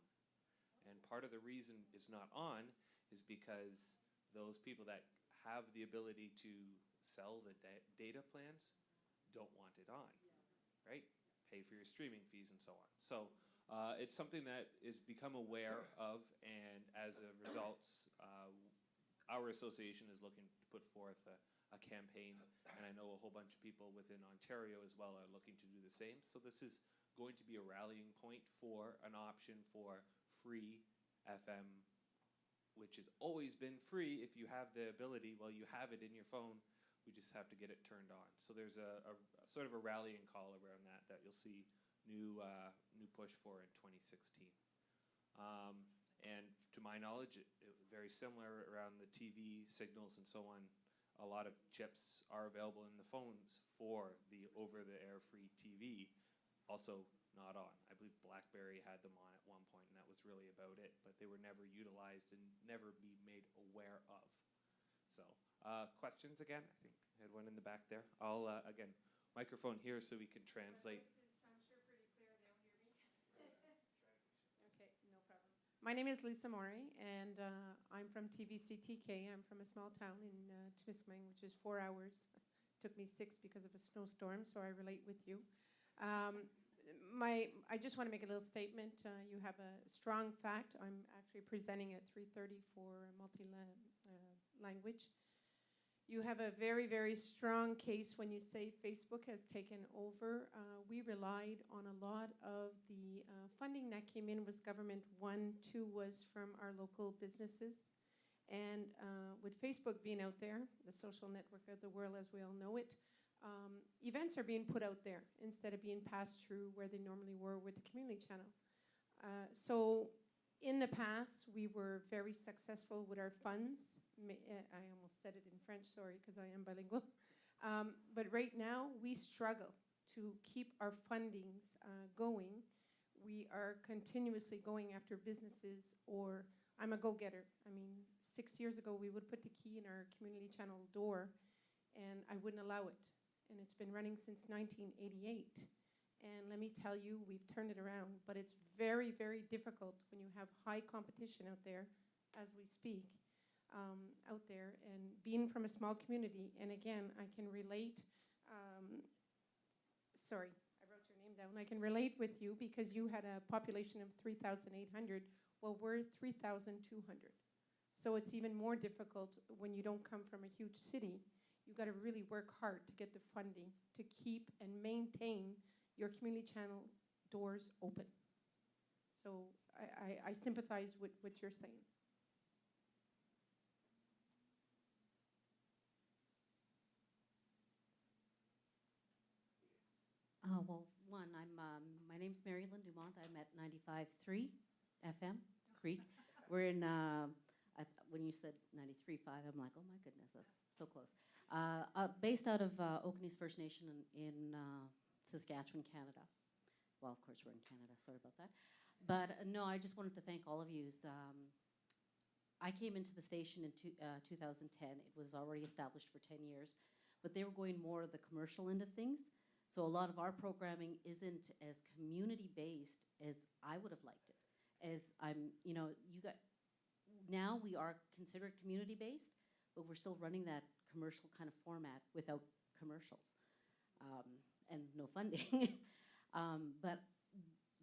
And part of the reason it's not on is because those people that have the ability to sell the data plans don't want it on, right? Pay for your streaming fees and so on. So it's something that is become aware of, and as a result, our association is looking to put forth a campaign, and I know a whole bunch of people within Ontario as well are looking to do the same. So this is going to be a rallying point for an option for free FM, which has always been free if you have the ability. Well, you have it in your phone. We just have to get it turned on. So there's a sort of a rallying call around that you'll see new push for in 2016. And to my knowledge, it very similar around the TV signals and so on. A lot of chips are available in the phones for the over-the-air free TV, also not on. I believe BlackBerry had them on at one point, and that was really about it, but they were never utilized and never be made aware of. So, questions again? I think I had one in the back there. I'll, again, microphone here so we can translate. I'm sure pretty clear. They'll hear me. Okay, no problem. My name is Lisa Morey, and I'm from TVCTK. I'm from a small town in Timiskaming, which is 4 hours. Took me 6 because of a snowstorm, so I relate with you. I just want to make a little statement. You have a strong fact. I'm actually presenting at 3:30 for multi-language. You have a very, very strong case when you say Facebook has taken over. We relied on a lot of the funding that came in was government. 1, 2 was from our local businesses. And with Facebook being out there, the social network of the world as we all know it, events are being put out there instead of being passed through where they normally were with the community channel. So In the past, we were very successful with our funds. I almost said it in French, sorry, because I am bilingual. But right now, we struggle to keep our fundings going. We are continuously going after businesses, or I'm a go-getter. I mean, 6 years ago, we would put the key in our community channel door, and I wouldn't allow it. And it's been running since 1988. And let me tell you, we've turned it around, but it's very, very difficult when you have high competition out there, as we speak, out there. And being from a small community, and again, I can relate, sorry, I wrote your name down. I can relate with you because you had a population of 3,800. Well, we're 3,200. So it's even more difficult when you don't come from a huge city. You've got to really work hard to get the funding to keep and maintain your community channel doors open. So I sympathize with what you're saying. Well, one, my name's Mary Lynn Dumont. I'm at 95.3 FM, Creek. We're in, when you said 93.5, I'm like, oh my goodness, that's so close. Based out of Okanese First Nation in Saskatchewan, Canada. Well, of course, we're in Canada. Sorry about that. But no, I just wanted to thank all of you. I came into the station in 2010. It was already established for 10 years, but they were going more the commercial end of things. So a lot of our programming isn't as community-based as I would have liked it. As now we are considered community-based, but we're still running that commercial kind of format without commercials and no funding. But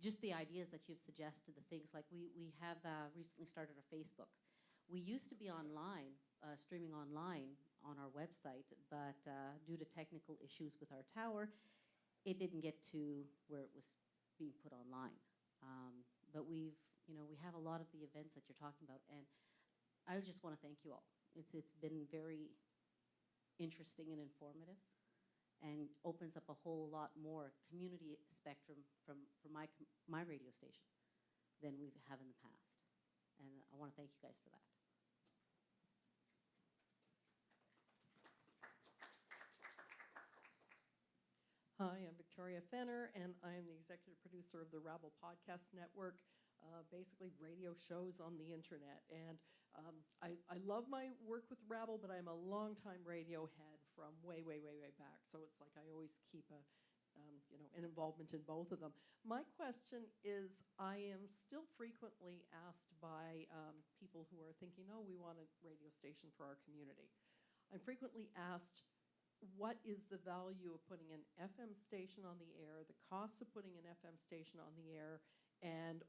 just the ideas that you've suggested, the things like we have recently started a Facebook. We used to be online, streaming online on our website, but due to technical issues with our tower, it didn't get to where it was being put online. But we have a lot of the events that you're talking about, and I just want to thank you all. It's been very interesting and informative, and opens up a whole lot more community spectrum from my radio station than we have in the past. And I want to thank you guys for that. Hi, I'm Victoria Fenner, and I am the executive producer of the Rabble Podcast Network, basically radio shows on the internet. And I love my work with Rabble, but I'm a longtime radio head from way, way, way, way back. So it's like I always keep an involvement in both of them. My question is, I am still frequently asked by people who are thinking, oh, we want a radio station for our community. I'm frequently asked, what is the value of putting an FM station on the air, the cost of putting an FM station on the air,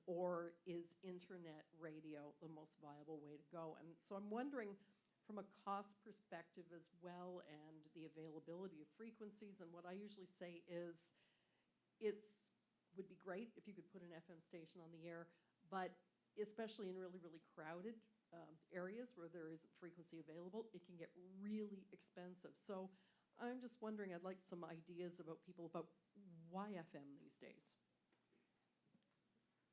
or is internet radio the most viable way to go? And so I'm wondering, from a cost perspective as well, and the availability of frequencies, and what I usually say is, it would be great if you could put an FM station on the air, but especially in really, really crowded areas where there isn't frequency available, it can get really expensive. So I'm just wondering, I'd like some ideas about people about why FM these days.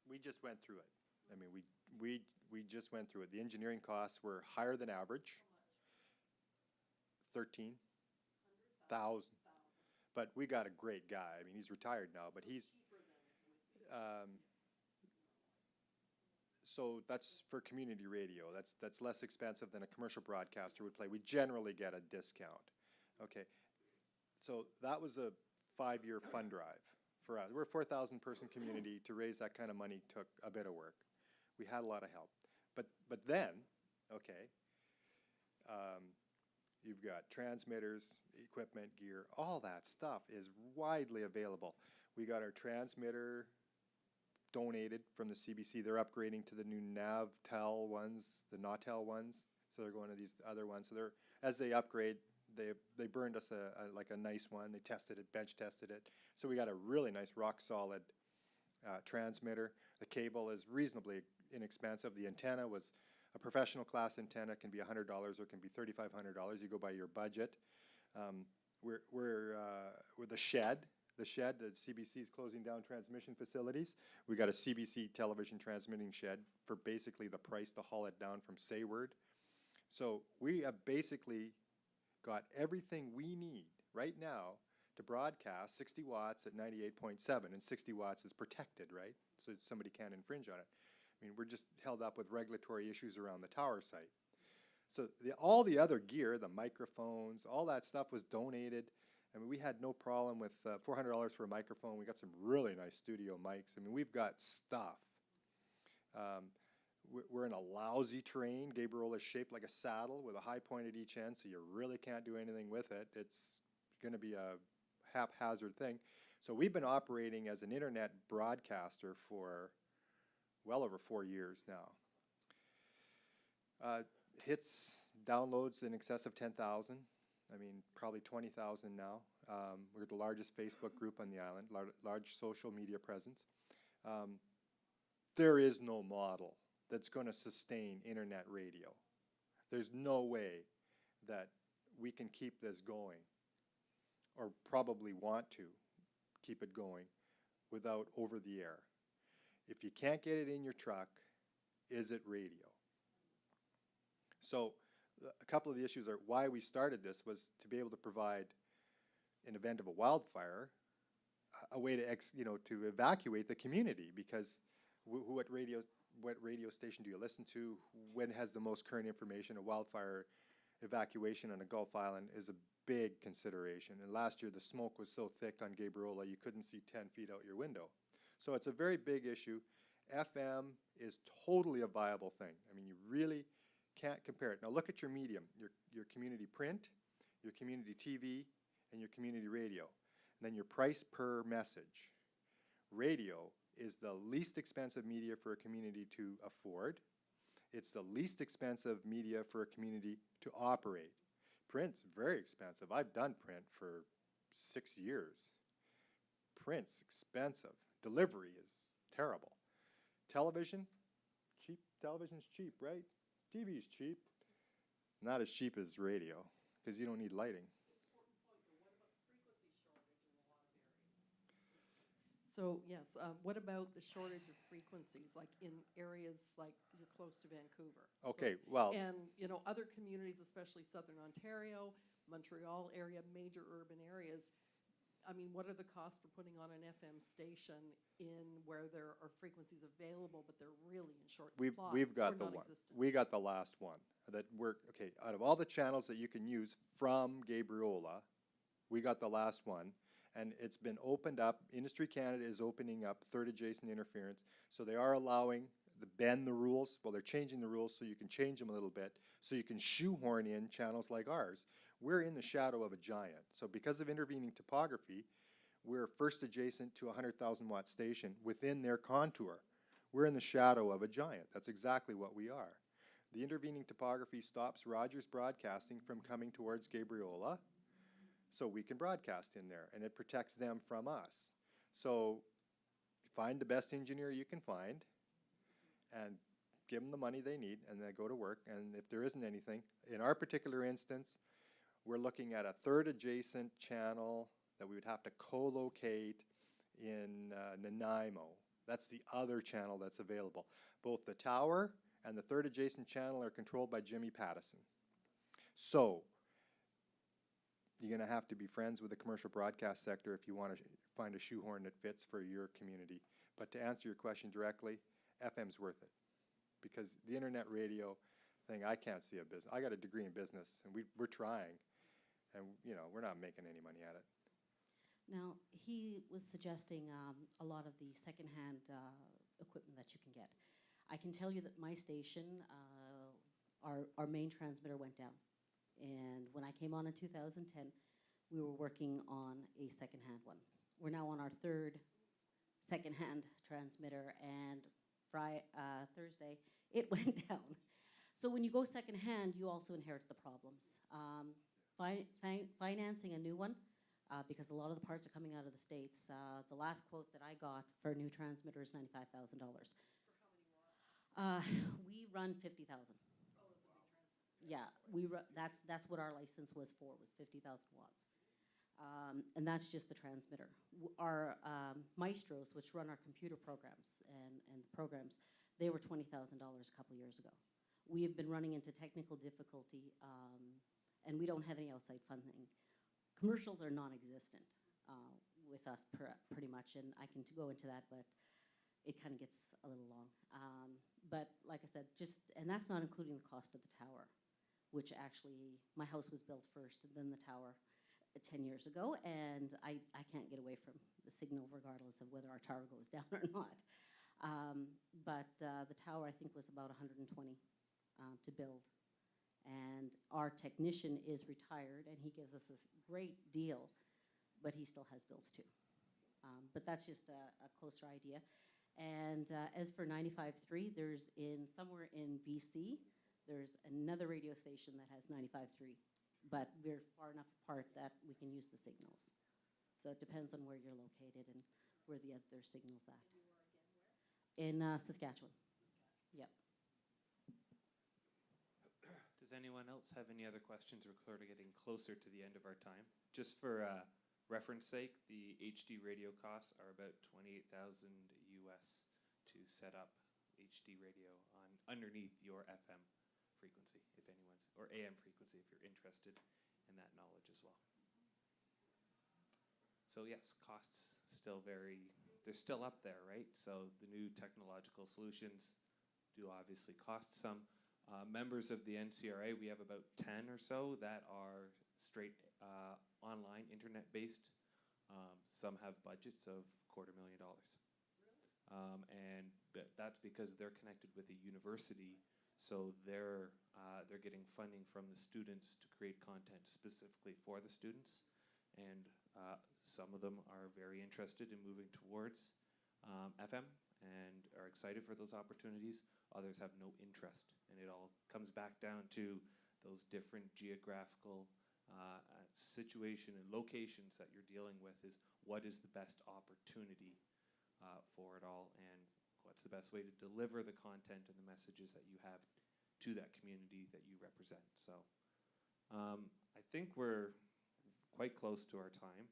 We just went through it. I mean, we just went through it. The engineering costs were higher than average. 13,000. But we got a great guy. I mean, he's retired now, but he's so that's for community radio. That's less expensive than a commercial broadcaster would play. We generally get a discount. Okay, so that was a 5-year fund drive for us. We're a 4,000 person community. To raise that kind of money took a bit of work. We had a lot of help. But then, okay, you've got transmitters, equipment, gear, all that stuff is widely available. We got our transmitter donated from the CBC. They're upgrading to the new NavTel ones, the Nautel ones. So they're going to these other ones. So they're, as they upgrade, they burned us like a nice one. They tested it, bench tested it. So we got a really nice rock solid transmitter. The cable is reasonably inexpensive. The antenna was a professional class antenna, can be $100 or it can be $3,500. You go by your budget. We're with the shed the shed, the CBC is closing down transmission facilities. We got a CBC television transmitting shed for basically the price to haul it down from Sayward. So we have basically got everything we need right now to broadcast 60 watts at 98.7, and 60 watts is protected, right? So somebody can't infringe on it. I mean, we're just held up with regulatory issues around the tower site. So all the other gear, the microphones, all that stuff was donated. I mean, we had no problem with $400 for a microphone. We got some really nice studio mics. I mean, we've got stuff. We're in a lousy terrain. Gabriola is shaped like a saddle with a high point at each end, so you really can't do anything with it. It's going to be a haphazard thing. So we've been operating as an internet broadcaster for well over 4 years now. Hits, downloads in excess of 10,000. I mean, probably 20,000 now. We're the largest Facebook group on the island, large social media presence. There is no model that's going to sustain internet radio. There's no way that we can keep this going, or probably want to keep it going, without over the air. If you can't get it in your truck, is it radio? So a couple of the issues are why we started this was to be able to provide, in event of a wildfire, a way to to evacuate the community, because what radio station do you listen to? When has the most current information? A wildfire evacuation on a Gulf island is a big consideration. And last year the smoke was so thick on Gabriola you couldn't see 10 feet out your window. So it's a very big issue. FM is totally a viable thing. I mean, you really can't compare it. Now look at your medium, your community print, your community TV, and your community radio. And then your price per message. Radio is the least expensive media for a community to afford. It's the least expensive media for a community to operate. Print's very expensive. I've done print for 6 years. Print's expensive. Delivery is terrible. Television, cheap. Television's cheap, right? TV's cheap. Not as cheap as radio, because you don't need lighting. So yes, what about the shortage of frequencies, like in areas like you're close to Vancouver? Okay, So, well, and other communities, especially Southern Ontario, Montreal area, major urban areas. I mean, what are the costs for putting on an FM station in where there are frequencies available, but they're really in short supply? We've got or the one. non-existent? We got the last one that okay. Out of all the channels that you can use from Gabriola, we got the last one. And it's been opened up. Industry Canada is opening up third adjacent interference. So they are allowing bend the rules. Well, they're changing the rules so you can change them a little bit, so you can shoehorn in channels like ours. We're in the shadow of a giant. So because of intervening topography, we're first adjacent to a 100,000 watt station within their contour. We're in the shadow of a giant. That's exactly what we are. The intervening topography stops Rogers Broadcasting from coming towards Gabriola, so we can broadcast in there, and it protects them from us. So find the best engineer you can find and give them the money they need, and then go to work. And if there isn't anything, in our particular instance, we're looking at a third adjacent channel that we would have to co-locate in Nanaimo. That's the other channel that's available. Both the tower and the third adjacent channel are controlled by Jimmy Pattison. So you're going to have to be friends with the commercial broadcast sector if you want to find a shoehorn that fits for your community. But to answer your question directly, FM's worth it. Because the internet radio thing, I can't see a business. I got a degree in business, and we're trying. And, we're not making any money at it. Now, he was suggesting a lot of the secondhand equipment that you can get. I can tell you that my station, our main transmitter went down. And when I came on in 2010, we were working on a secondhand one. We're now on our third secondhand transmitter, and Thursday, it went down. So when you go secondhand, you also inherit the problems. Financing a new one, because a lot of the parts are coming out of the States. The last quote that I got for a new transmitter is $95,000. For how many watts? We run 50,000. Yeah, that's what our license was for, was 50,000 watts. And that's just the transmitter. Our maestros, which run our computer programs and programs, they were $20,000 a couple years ago. We have been running into technical difficulty, and we don't have any outside funding. Commercials are non-existent with us pretty much, and I can go into that, but it kind of gets a little long. But like I said, and that's not including the cost of the tower, which actually, my house was built first, and then the tower 10 years ago, and I can't get away from the signal regardless of whether our tower goes down or not. But the tower, I think, was about 120 to build. And our technician is retired, and he gives us this great deal, but he still has bills too. But that's just a closer idea. And as for 95.3, there's somewhere in BC, there's another radio station that has 95.3, but we're far enough apart that we can use the signals. So it depends on where you're located and where the other signal's at. In Saskatchewan. Yep. Does anyone else have any other questions? We're sort of getting closer to the end of our time. Just for reference sake, the HD radio costs are about $28,000 US to set up HD radio underneath your FM frequency, if anyone's, or AM frequency, if you're interested in that knowledge as well. So yes, costs still they're still up there, right? So the new technological solutions do obviously cost some. Members of the NCRA, we have about 10 or so that are straight online, internet-based. Some have budgets of $250,000. And that's because they're connected with a university, so they're getting funding from the students to create content specifically for the students. And some of them are very interested in moving towards FM and are excited for those opportunities. Others have no interest, and it all comes back down to those different geographical situation and locations that you're dealing with. Is what is the best opportunity for it all, and what's the best way to deliver the content and the messages that you have to that community that you represent. So I think we're quite close to our time.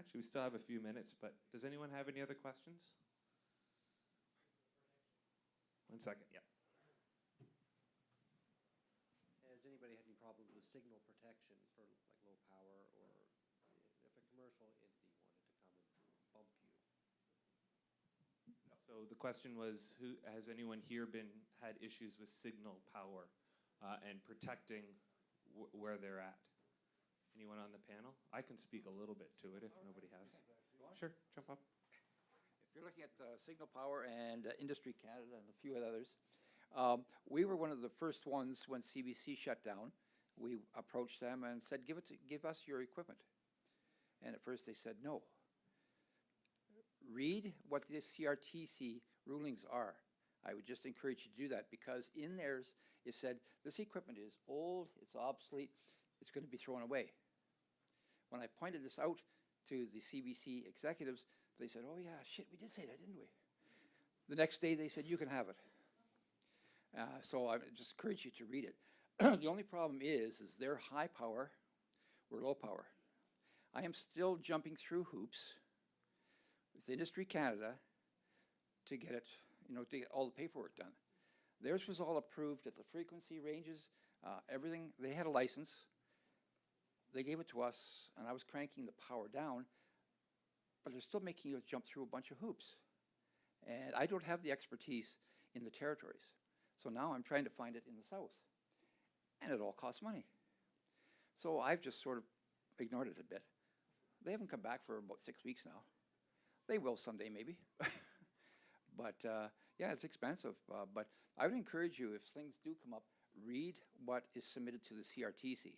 Actually, we still have a few minutes, but does anyone have any other questions? 1 second, yeah. Has anybody had any problems with signal protection for like low power, or if a commercial entity wanted to come and bump you? No. So the question was, has anyone here had issues with signal power and protecting where they're at? Anyone on the panel? I can speak a little bit to it if nobody has. Sure, jump up. If you're looking at Signal Power and Industry Canada and a few others, we were one of the first ones when CBC shut down. We approached them and said, give us your equipment. And at first they said no. Read what the CRTC rulings are. I would just encourage you to do that, because in theirs it said this equipment is old, it's obsolete, it's going to be thrown away. When I pointed this out to the CBC executives, they said, oh yeah, shit, we did say that, didn't we? The next day they said, you can have it. So I just encourage you to read it. The only problem is they're high power, we're low power. I am still jumping through hoops with Industry Canada to get it, to get all the paperwork done. Theirs was all approved at the frequency ranges, everything. They had a license. They gave it to us, and I was cranking the power down, but they're still making us jump through a bunch of hoops. And I don't have the expertise in the territories. So now I'm trying to find it in the south. And it all costs money. So I've just sort of ignored it a bit. They haven't come back for about 6 weeks now. They will someday, maybe. But yeah, it's expensive. But I would encourage you, if things do come up, read what is submitted to the CRTC.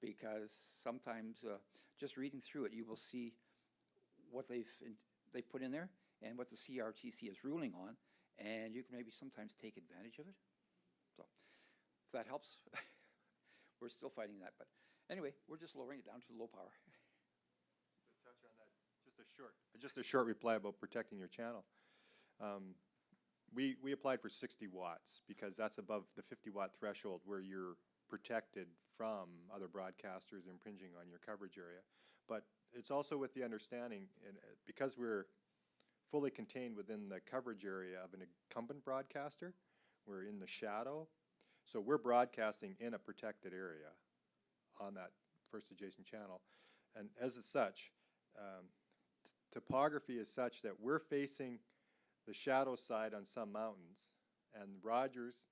Because sometimes just reading through it, you will see what they put in there and what the CRTC is ruling on, and you can maybe sometimes take advantage of it. So if that helps, we're still fighting that. But anyway, we're just lowering it down to low power. Just to touch on that, just a short reply about protecting your channel. We applied for 60 watts because that's above the 50 watt threshold where you're protected from other broadcasters impinging on your coverage area. But it's also with the understanding, and because we're fully contained within the coverage area of an incumbent broadcaster, we're in the shadow. So we're broadcasting in a protected area on that first adjacent channel. And as such, topography is such that we're facing the shadow side on some mountains, and Rogers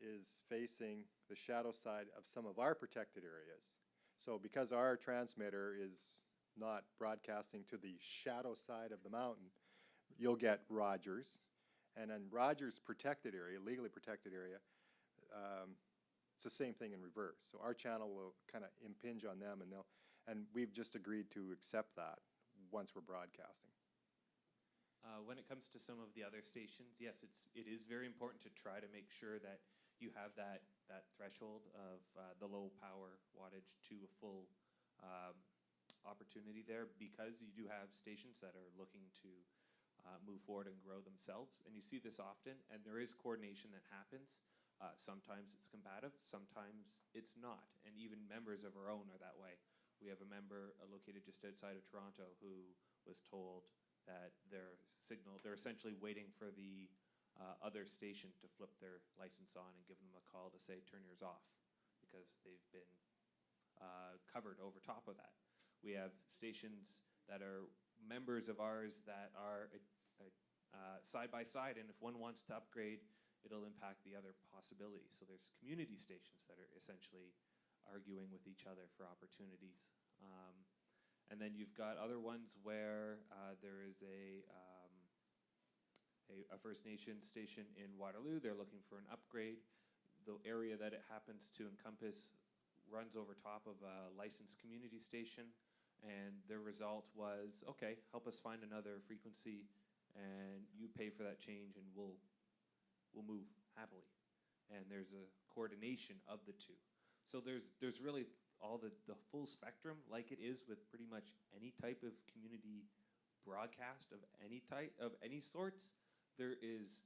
is facing the shadow side of some of our protected areas. So because our transmitter is not broadcasting to the shadow side of the mountain, you'll get Rogers. And in Rogers' protected area, legally protected area, it's the same thing in reverse. So our channel will kind of impinge on them, and we've just agreed to accept that once we're broadcasting. When it comes to some of the other stations, yes, it is very important to try to make sure that you have that threshold of the low power wattage to a full opportunity there, because you do have stations that are looking to move forward and grow themselves, and you see this often, and there is coordination that happens. Sometimes it's combative, sometimes it's not, and even members of our own are that way. We have a member located just outside of Toronto who was told that they're essentially waiting for the other station to flip their license on and give them a call to say, turn yours off, because they've been covered over top of that. We have stations that are members of ours that are side by side, and if one wants to upgrade, it'll impact the other possibilities. So there's community stations that are essentially arguing with each other for opportunities. And then you've got other ones where there is a First Nation station in Waterloo. They're looking for an upgrade. The area that it happens to encompass runs over top of a licensed community station, and their result was, okay, help us find another frequency, and you pay for that change, and we'll move happily. And there's a coordination of the two. So there's really all the full spectrum, like it is with pretty much any type of community broadcast of any type, of any sorts. There is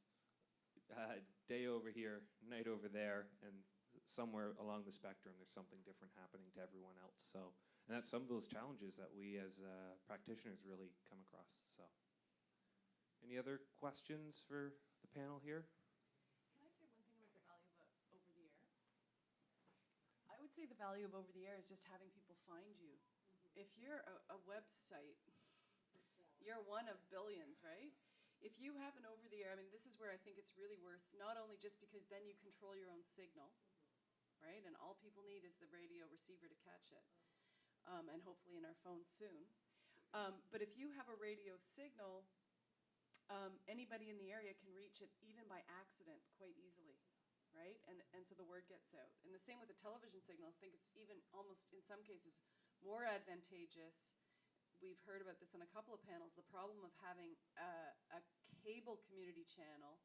day over here, night over there, and somewhere along the spectrum there's something different happening to everyone else. So, and that's some of those challenges that we as practitioners really come across. So, any other questions for the panel here? Can I say one thing about the value of over-the-air? I would say the value of over-the-air is just having people find you. If you're a website, you're one of billions, right? If you have an over-the-air, I mean, this is where I think it's really worth, not only just because then you control your own signal, right? And all people need is the radio receiver to catch it, and hopefully in our phones soon. But if you have a radio signal, anybody in the area can reach it even by accident quite easily, right? And so the word gets out. And the same with a television signal. I think it's even almost in some cases more advantageous. We've heard about this on a couple of panels. The problem of having a cable community channel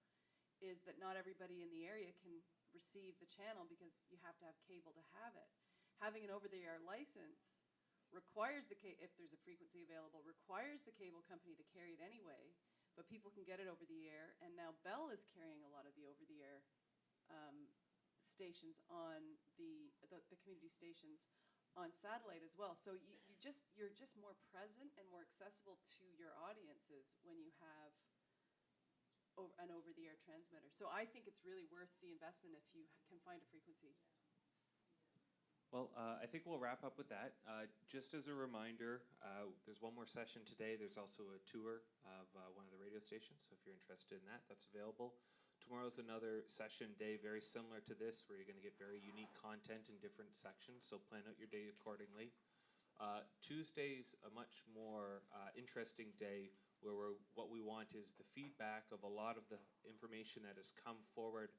is that not everybody in the area can receive the channel because you have to have cable to have it. Having an over-the-air license requires if there's a frequency available, requires the cable company to carry it anyway, but people can get it over the air, and now Bell is carrying a lot of the over-the-air stations on the community stations on satellite as well. So you're just more present and more accessible to your audiences when you have an over-the-air transmitter. So I think it's really worth the investment if you can find a frequency. Well, I think we'll wrap up with that. Just as a reminder, there's one more session today. There's also a tour of one of the radio stations, so if you're interested in that, that's available. Tomorrow's another session day very similar to this, where you're going to get very unique content in different sections, so plan out your day accordingly. Tuesday's a much more interesting day, where what we want is the feedback of a lot of the information that has come forward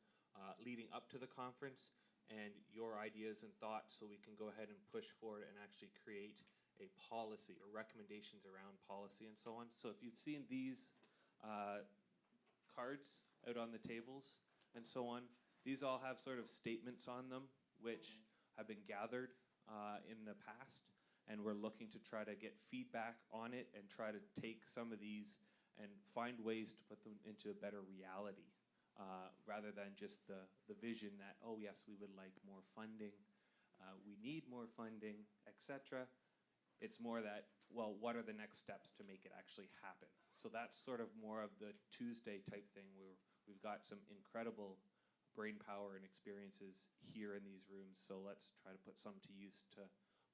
leading up to the conference, and your ideas and thoughts, so we can go ahead and push forward and actually create a policy or recommendations around policy and so on. So if you've seen these cards out on the tables and so on, these all have sort of statements on them which have been gathered in the past, and we're looking to try to get feedback on it and try to take some of these and find ways to put them into a better reality rather than just the vision that, oh yes, we would like more funding, we need more funding, etc. It's more that, well, what are the next steps to make it actually happen? So that's sort of more of the Tuesday type thing where we've got some incredible brain power and experiences here in these rooms. So let's try to put some to use to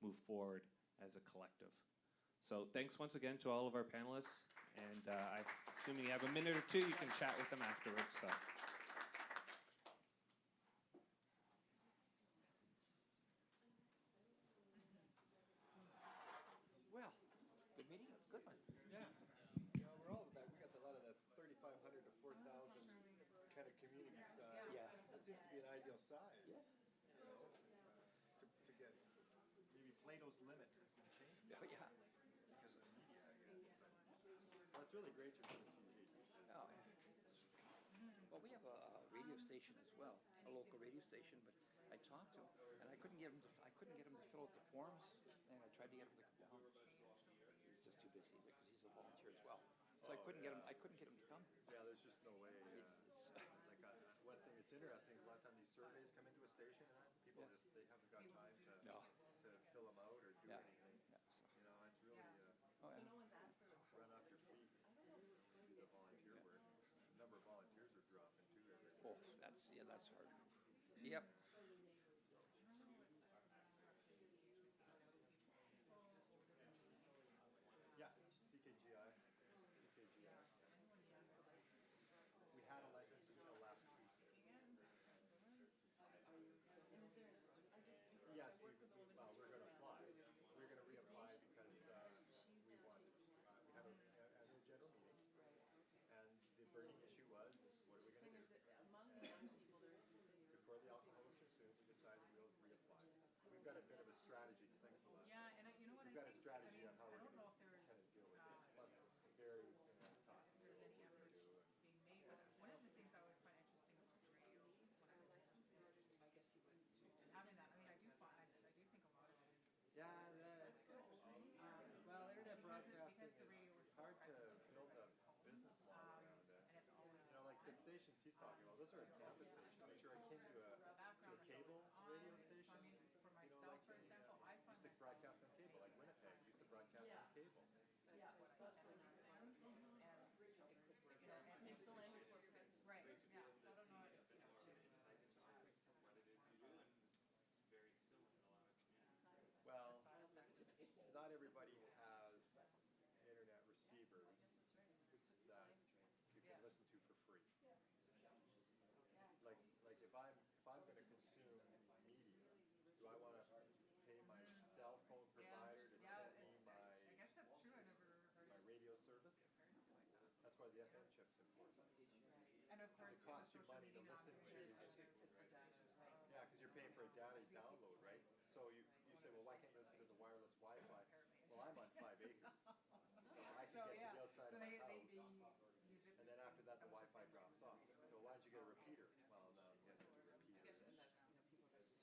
move forward as a collective. So thanks once again to all of our panelists. And I'm assuming you have a minute or two, you can chat with them afterwards. So. Well, good meeting, good one. Yeah. We're all that. We got a lot of the 3,500 to 4,000 kind of community size. Yeah. That seems to be an ideal size. Yeah. You know, to get maybe Plato's limit has been changed Oh, yeah. because of the media, I guess. Well, it's really great you're doing TV. Oh, yeah. Well, we have a radio station as well, a local radio station, but I talked to him, and I couldn't get him to fill out the forms, and I tried to get him to come down. He was just too busy because he's a volunteer as well. So I couldn't get him to come. Yeah, there's just no way. Like one thing that's interesting is a lot of times these surveys come into a station and people Yeah. they haven't got time No. to fill them out or do Yeah. anything. Yeah, so. You know, it's really Oh, yeah. run off your feet. Do the volunteer work. The number of volunteers are dropping too every day. Oh, that's hard. Yep. Yeah, CKGI. We had a license until last Tuesday. Yes, we're going to apply. We're going to reapply because we want, we had an annual general meeting, and the burning issue was, what are we going to do? And before the alcohol was consumed, we decided we'll reapply. We've got a bit of a strategy. Thanks a lot. Yeah, and you know what? We've got a strategy on how we're going to kind of deal with this. Plus, Barry's going to talk to There's any what we're efforts going to do. being made. One of the things I always find interesting with the radio, when I listen to having that, I mean, I do think a lot of it is. Yeah, that's good. Well, internet broadcasting is hard to build a business model around it. And it's always. You know, like the stations he's talking about, those are a campus station. I'm sure akin to a cable radio station. I mean, for You know, myself, like for example, I find used to broadcast on cable, like Winnipeg used to broadcast on cable. And it makes the language more present. Right, yeah. So I don't know if, Well, not everybody has internet receivers that you can listen to for free. Like if I'm going to consume media, do I want to pay my cell phone provider to send me I guess that's true. I never heard my radio service? That's why the FM chip's important. And of course, It costs you money to listen to. Yeah, because you're paying for a data download, right? So you say, well, why can't you listen to the wireless Wi-Fi? Well, I'm on 5 acres, so I can get to the outside of my house. And then after that, the Wi-Fi drops off. So why don't you get a repeater? Well, no, you get a repeater.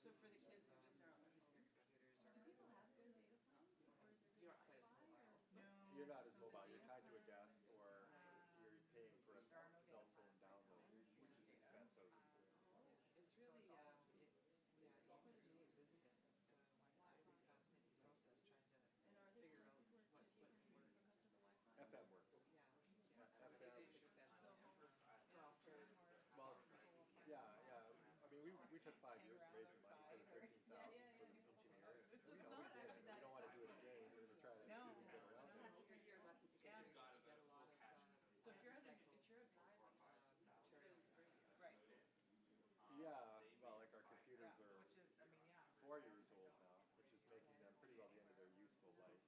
So for the kids who just aren't using their computers, do people have good data plans, or is it? You're not quite as mobile. No. You're not as mobile. You're tied to a desk, or you're paying for a cell phone download, which is expensive. It's really, it's quite a maze, isn't it? It's a really fascinating process trying to figure out what can work. FM works. Yeah. FM. It is expensive. Well, yeah. I mean, we took 5 years to raise the money for the 13,000 for the engineer. We did it. We don't want to do it again. We're going to try to see if we can get around it. You're lucky because you get a lot of, so if you're a drive, Ontario is great. Right. Yeah, well, like our computers are Which is, I mean, yeah. 4 years old now, which is making them pretty well the end of their useful life.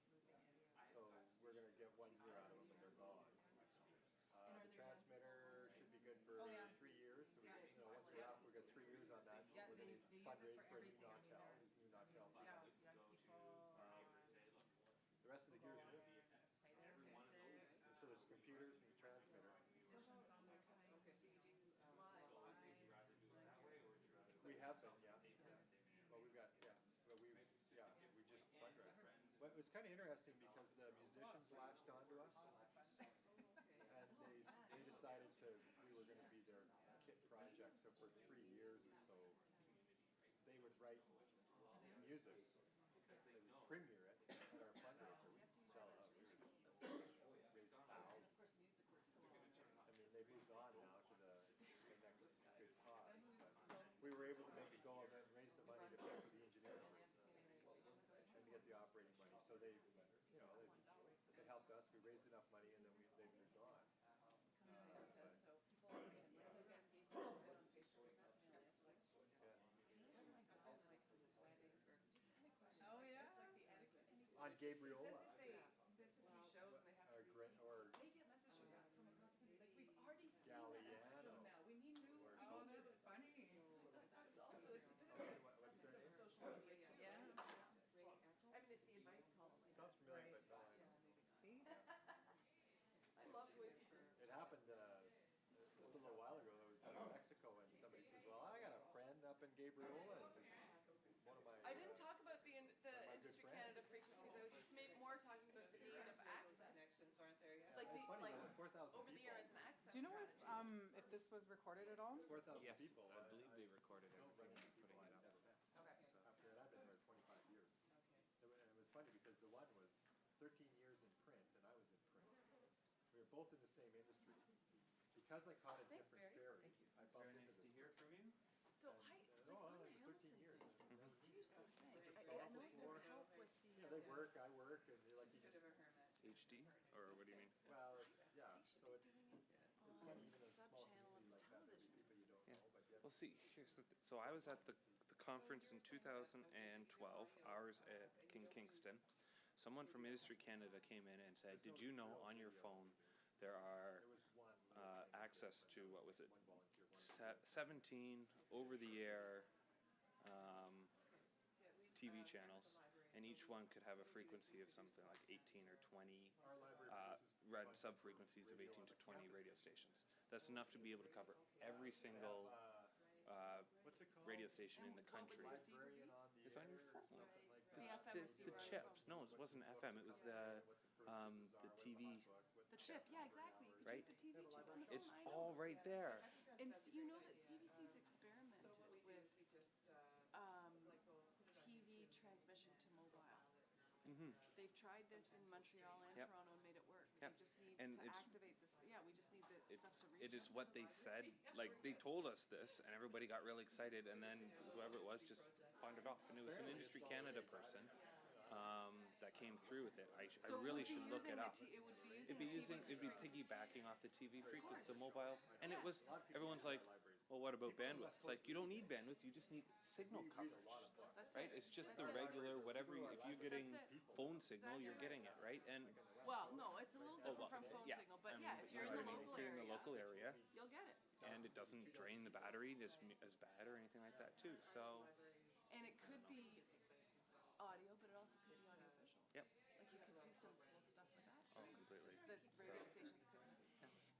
So we're going to get 1 year out of them and they're gone. The transmitter should be good for 3 years. So we, once we're out, we've got 3 years on that. Yeah, We're going to they use fundraise this for a for new everything. Nautel. This new Nautel. Yeah, young people. The rest of the gear is new. Play their music. So there's computers and the transmitter. Musicians on their time. Okay, so you do fundraising. We have been, yeah. Well, we've got, well, we just fundraised. Well, it was kind of interesting because the musicians latched onto us, and they decided we were going to be their for 3 years or so, they would write music, they would premiere it at our fundraiser, we'd sell out, we would raise thousands. I mean, they've moved on now to the next good cause, but we were able to make a go of it and raise the money to pay for the engineering and to get the operating money. So they, you know, they helped us. We raised enough money, and then they moved on. Oh, yeah. On Gabriola. This if they miss a few shows and they have to repeat. Or They get messages from across the country, like, we've already seen that Galliano episode now. We need new. or Oh, something. that's funny. Also, it's a bit of What's their name? social media too. Yeah. I mean, it's the advice column. Sounds familiar, but no, I love going for. it happened just a little while ago. I was in Mexico, and somebody said, "Well, I got a friend up in Gabriola, and one of my." I didn't talk about the my good Industry friend. Canada frequencies. I was just more talking about the need of access. Connections aren't there yet. Like It's funny, like there were 4,000 over the people. air as an access. Do you know strategy. if this was recorded at all? 4,000 Yes, people. I believe they recorded everything and putting it up. Okay. After that, I've been there 25 years. It was funny because the one was 13 years in print, and I was in print. We were both in the same industry. Because I caught a Thanks, different Barry. ferry, I bumped into this hear from you. So I no, like on the 13 Hamilton years. thing. I seriously think I Salt know it before. would help with the. Yeah, they work, I work, and they're like, you just, HD, or what do you mean? well, yeah, so it's funny, even in a Sub small channel community of like that, there'll be television. people you don't Yeah. know, but yet. Well, see, here's the so I was at the conference in 2012, ours at Kingston. Someone from Industry Canada came in and said, "Did you know on your phone there are There was one. access to what was it, One volunteer. 17 over-the-air TV channels, and each one could have a frequency of something like 18 or 20 Our library red sub-frequencies of 18 to 20 radio stations. That's enough to be able to cover every single What's it called? radio station in the country. Librarian on the It's on your air or phone. something like The that. FM The receiver on your chips. phone. No, it wasn't FM. It was the TV. The chip, yeah, exactly. You could Right? use the TV chip on the phone. It's I know. all right there. And you know that CBC's experimented with TV transmission to mobile. Mm-hmm. They've tried this in Montreal and Yep. Toronto and made it work. Yep. We just need And to it's- activate this. Yeah, we just need the stuff to reach. It is what they said. Like, they told us this, and everybody got really excited, and then whoever it was just wandered off. And it was an Industry Canada person that came through with it. I really should look it up. It would be It'd be piggybacking off the TV frequency, the mobile, and it was. A lot of people Everyone's use like, our libraries. well, what about People on the bandwidth? West It's like Coast you don't need bandwidth. You just need signal We read coverage, a lot of books. That's right? it. It's just That's the it. regular whatever. If you're getting That's it. phone signal, you're Exactly. getting it, right? And Well, no, it's a little different well, from phone yeah, signal, but I mean, yeah, if you're in you the know what I mean? local If you're in area, the local area, you'll get it. and it doesn't drain the battery as bad or anything like that too. So And it could be audio, but it also could be audio visual. Yep. Like you could do some cool stuff with that. Oh, completely. The radio stations.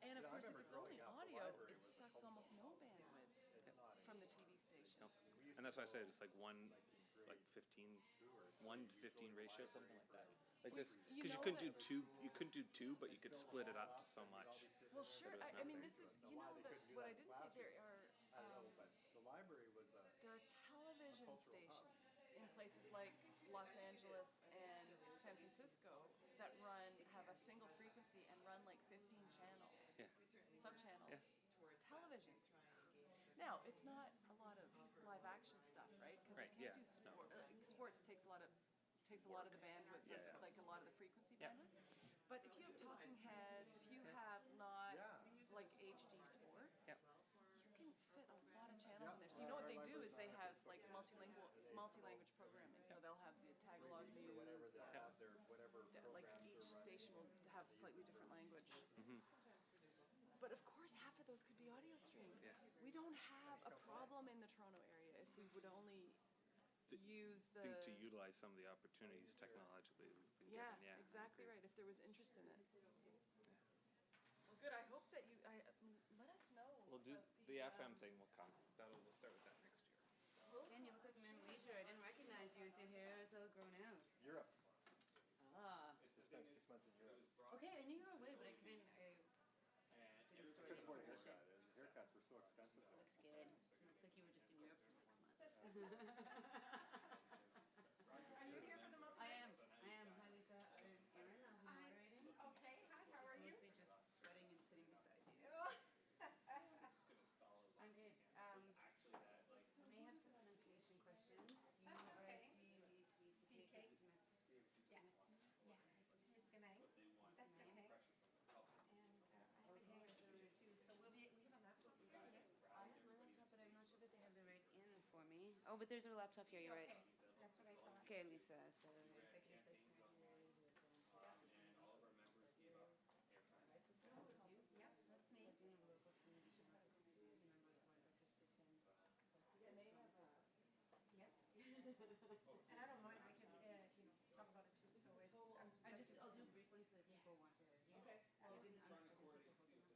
And of Yeah, I course, if remember it's only growing up, the audio, library it was a sucks cultural almost no hub. bandwidth It's not from the TV station. Nope. And that's why I said it's like 15, 1 to 15 ratio, something like that. Like this, You because you know couldn't do that- two. You couldn't do two, but you could split it up to so much. Well, sure. But it was I mean, nothing. this is, you know, that what I didn't say, there are I don't know, but the library was there are television cultural hub. stations in places like Los Angeles and San Francisco that have a single frequency and run like 15 channels, Yeah. sub-channels, Yes. television. Now, it's not a lot of live action stuff, right? Because Right, you can't yeah, do sport. Sports takes a lot of the bandwidth, Yeah, yeah. like a lot of the frequency Yeah. bandwidth. But if you have talking heads, if you have not Yeah. like HD sports, Yep. you can fit a lot of channels in there. So you know what they do is they have like multi-language programming. So they'll have the Tagalog or news. whatever they'll they'll have their whatever like programs each they're running. station will have slightly different language. Mm-hmm. But of course, half of those could be audio streams. Yeah. We don't have a problem in the Toronto area if we would only use I think the. to utilize some of the opportunities technologically we've been Yeah, given. Yeah, I exactly agree. right. If there was interest in it. Well, good. I hope that you. Let us know. We'll do about the FM thing. Will come. We'll start with that next year. Ken, you look like a man of leisure. I didn't recognize you with your hair so grown out. Europe. Ah. I spent 6 months in Europe. Okay, I knew you were away, but I couldn't. I didn't I store couldn't afford a the information. haircut. Haircuts were so expensive. Looks good. Are you here for the multi? I am. Hi, Lisa. I'm Erin. I'll be moderating. Okay, hi, how are you? Mostly just sweating and sitting beside you. I'm good. I may have some pronunciation questions. You That's are okay. CBC TK. Yeah. Yeah. Miskamang. That's okay. And I have a game too, so we have a laptop here, yes? I have my laptop, but I'm not sure that they have the right in for me. Oh, but there's a laptop here. You're right. Okay, that's what I thought. Okay, Lisa. So executive site committee who have gone to Yep, that's me. president of local community council for 6 years, a member of the board of directors for 10. Yeah, they have yes. And I don't mind, I can, talk about it too, so it's. I'll do brief ones so that people want to. Okay. I didn't take the whole thing up first.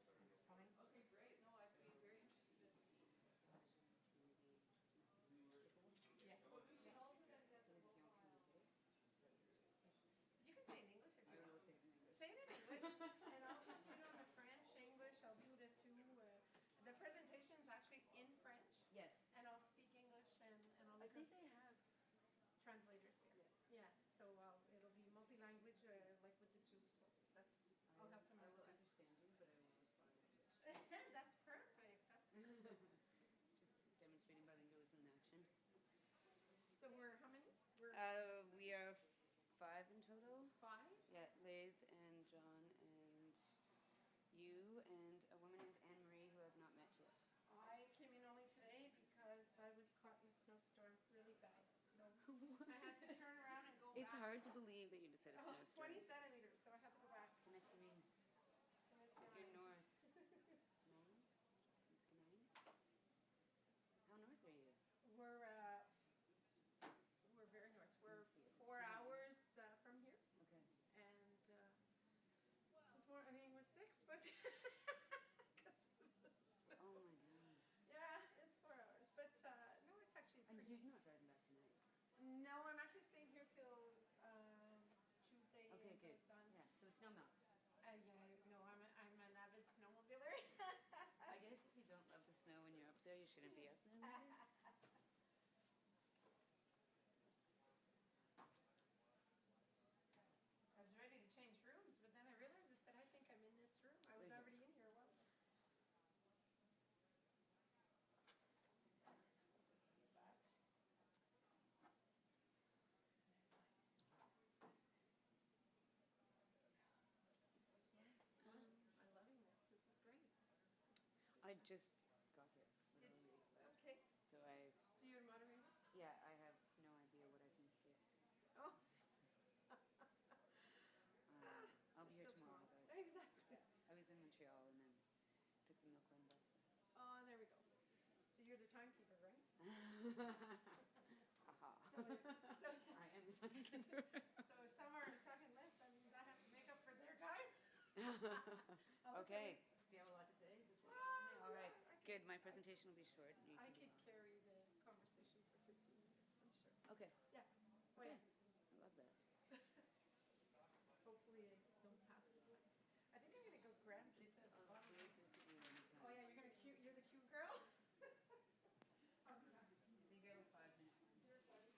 That's fine. Okay, great, no, I'd be very interested in this. Yes. You can say it in English if you want. Say it in English, and I'll jump in on the French, English, I'll do the two. The presentation is actually in French, Yes. and I'll speak English, and I'll I look think at they have. translators here. Yeah, so it'll be multi-language, like with the two, so that's, I'll have to I mark will that. understand you, but I will respond in English. That's perfect, that's perfect. Just demonstrating bilingualism in action. So we're, how many? We're We are 5 in total. 5? Yeah, Liz and John and you and a woman named Anne Marie who I've not met yet. I came in only today because I was caught in a snowstorm really bad, so I had to turn around and go back. It's hard to believe that you just had a Oh, snowstorm. 20 centimeters, so I had to go back. Temiskaming. You're north. No? Temiskaming? How north are you? We're very north. We're 4 hours from here, Okay. and this morning was 6, but Oh my god. yeah, it's 4 hours. But no, it's actually And pretty. you're not driving back tonight? No, I'm actually staying here till Tuesday. Okay, until good. it's done. Yeah, so the snow melts. Yeah, no, I'm an avid snowmobiler. I guess if you don't love the snow when you're up there, you shouldn't be up there, maybe? I was ready to change rooms, but then I realized I think I'm in this room. I was There you go. already in here a while ago. Just see that. Yeah, I'm loving this. This is great. I just got here. Did you? literally. Okay. So So you're moderating? yeah, I have no idea what I've missed yet. Oh. I'll be here Still tomorrow, tomorrow. but Exactly. I was in Montreal and then took the Milk Run bus. Oh, there we go. So you're the timekeeper, right? Aha. So I am the timekeeper. So if some are talking less, that means I have to make up for their time? Okay. Do you have a lot to say? Is this what you're doing now? All right. Good. My presentation will be short. You I can could go on. carry the conversation for 15 minutes, I'm sure. Okay. Yeah. Oh, Okay. yeah. I love that. Hopefully I don't pass it. I think I'm gonna go grab this at the bottom. Wait, this is you anytime. Oh yeah, you're the cute girl? I'll be back. I think I have 5 minutes. You're funny.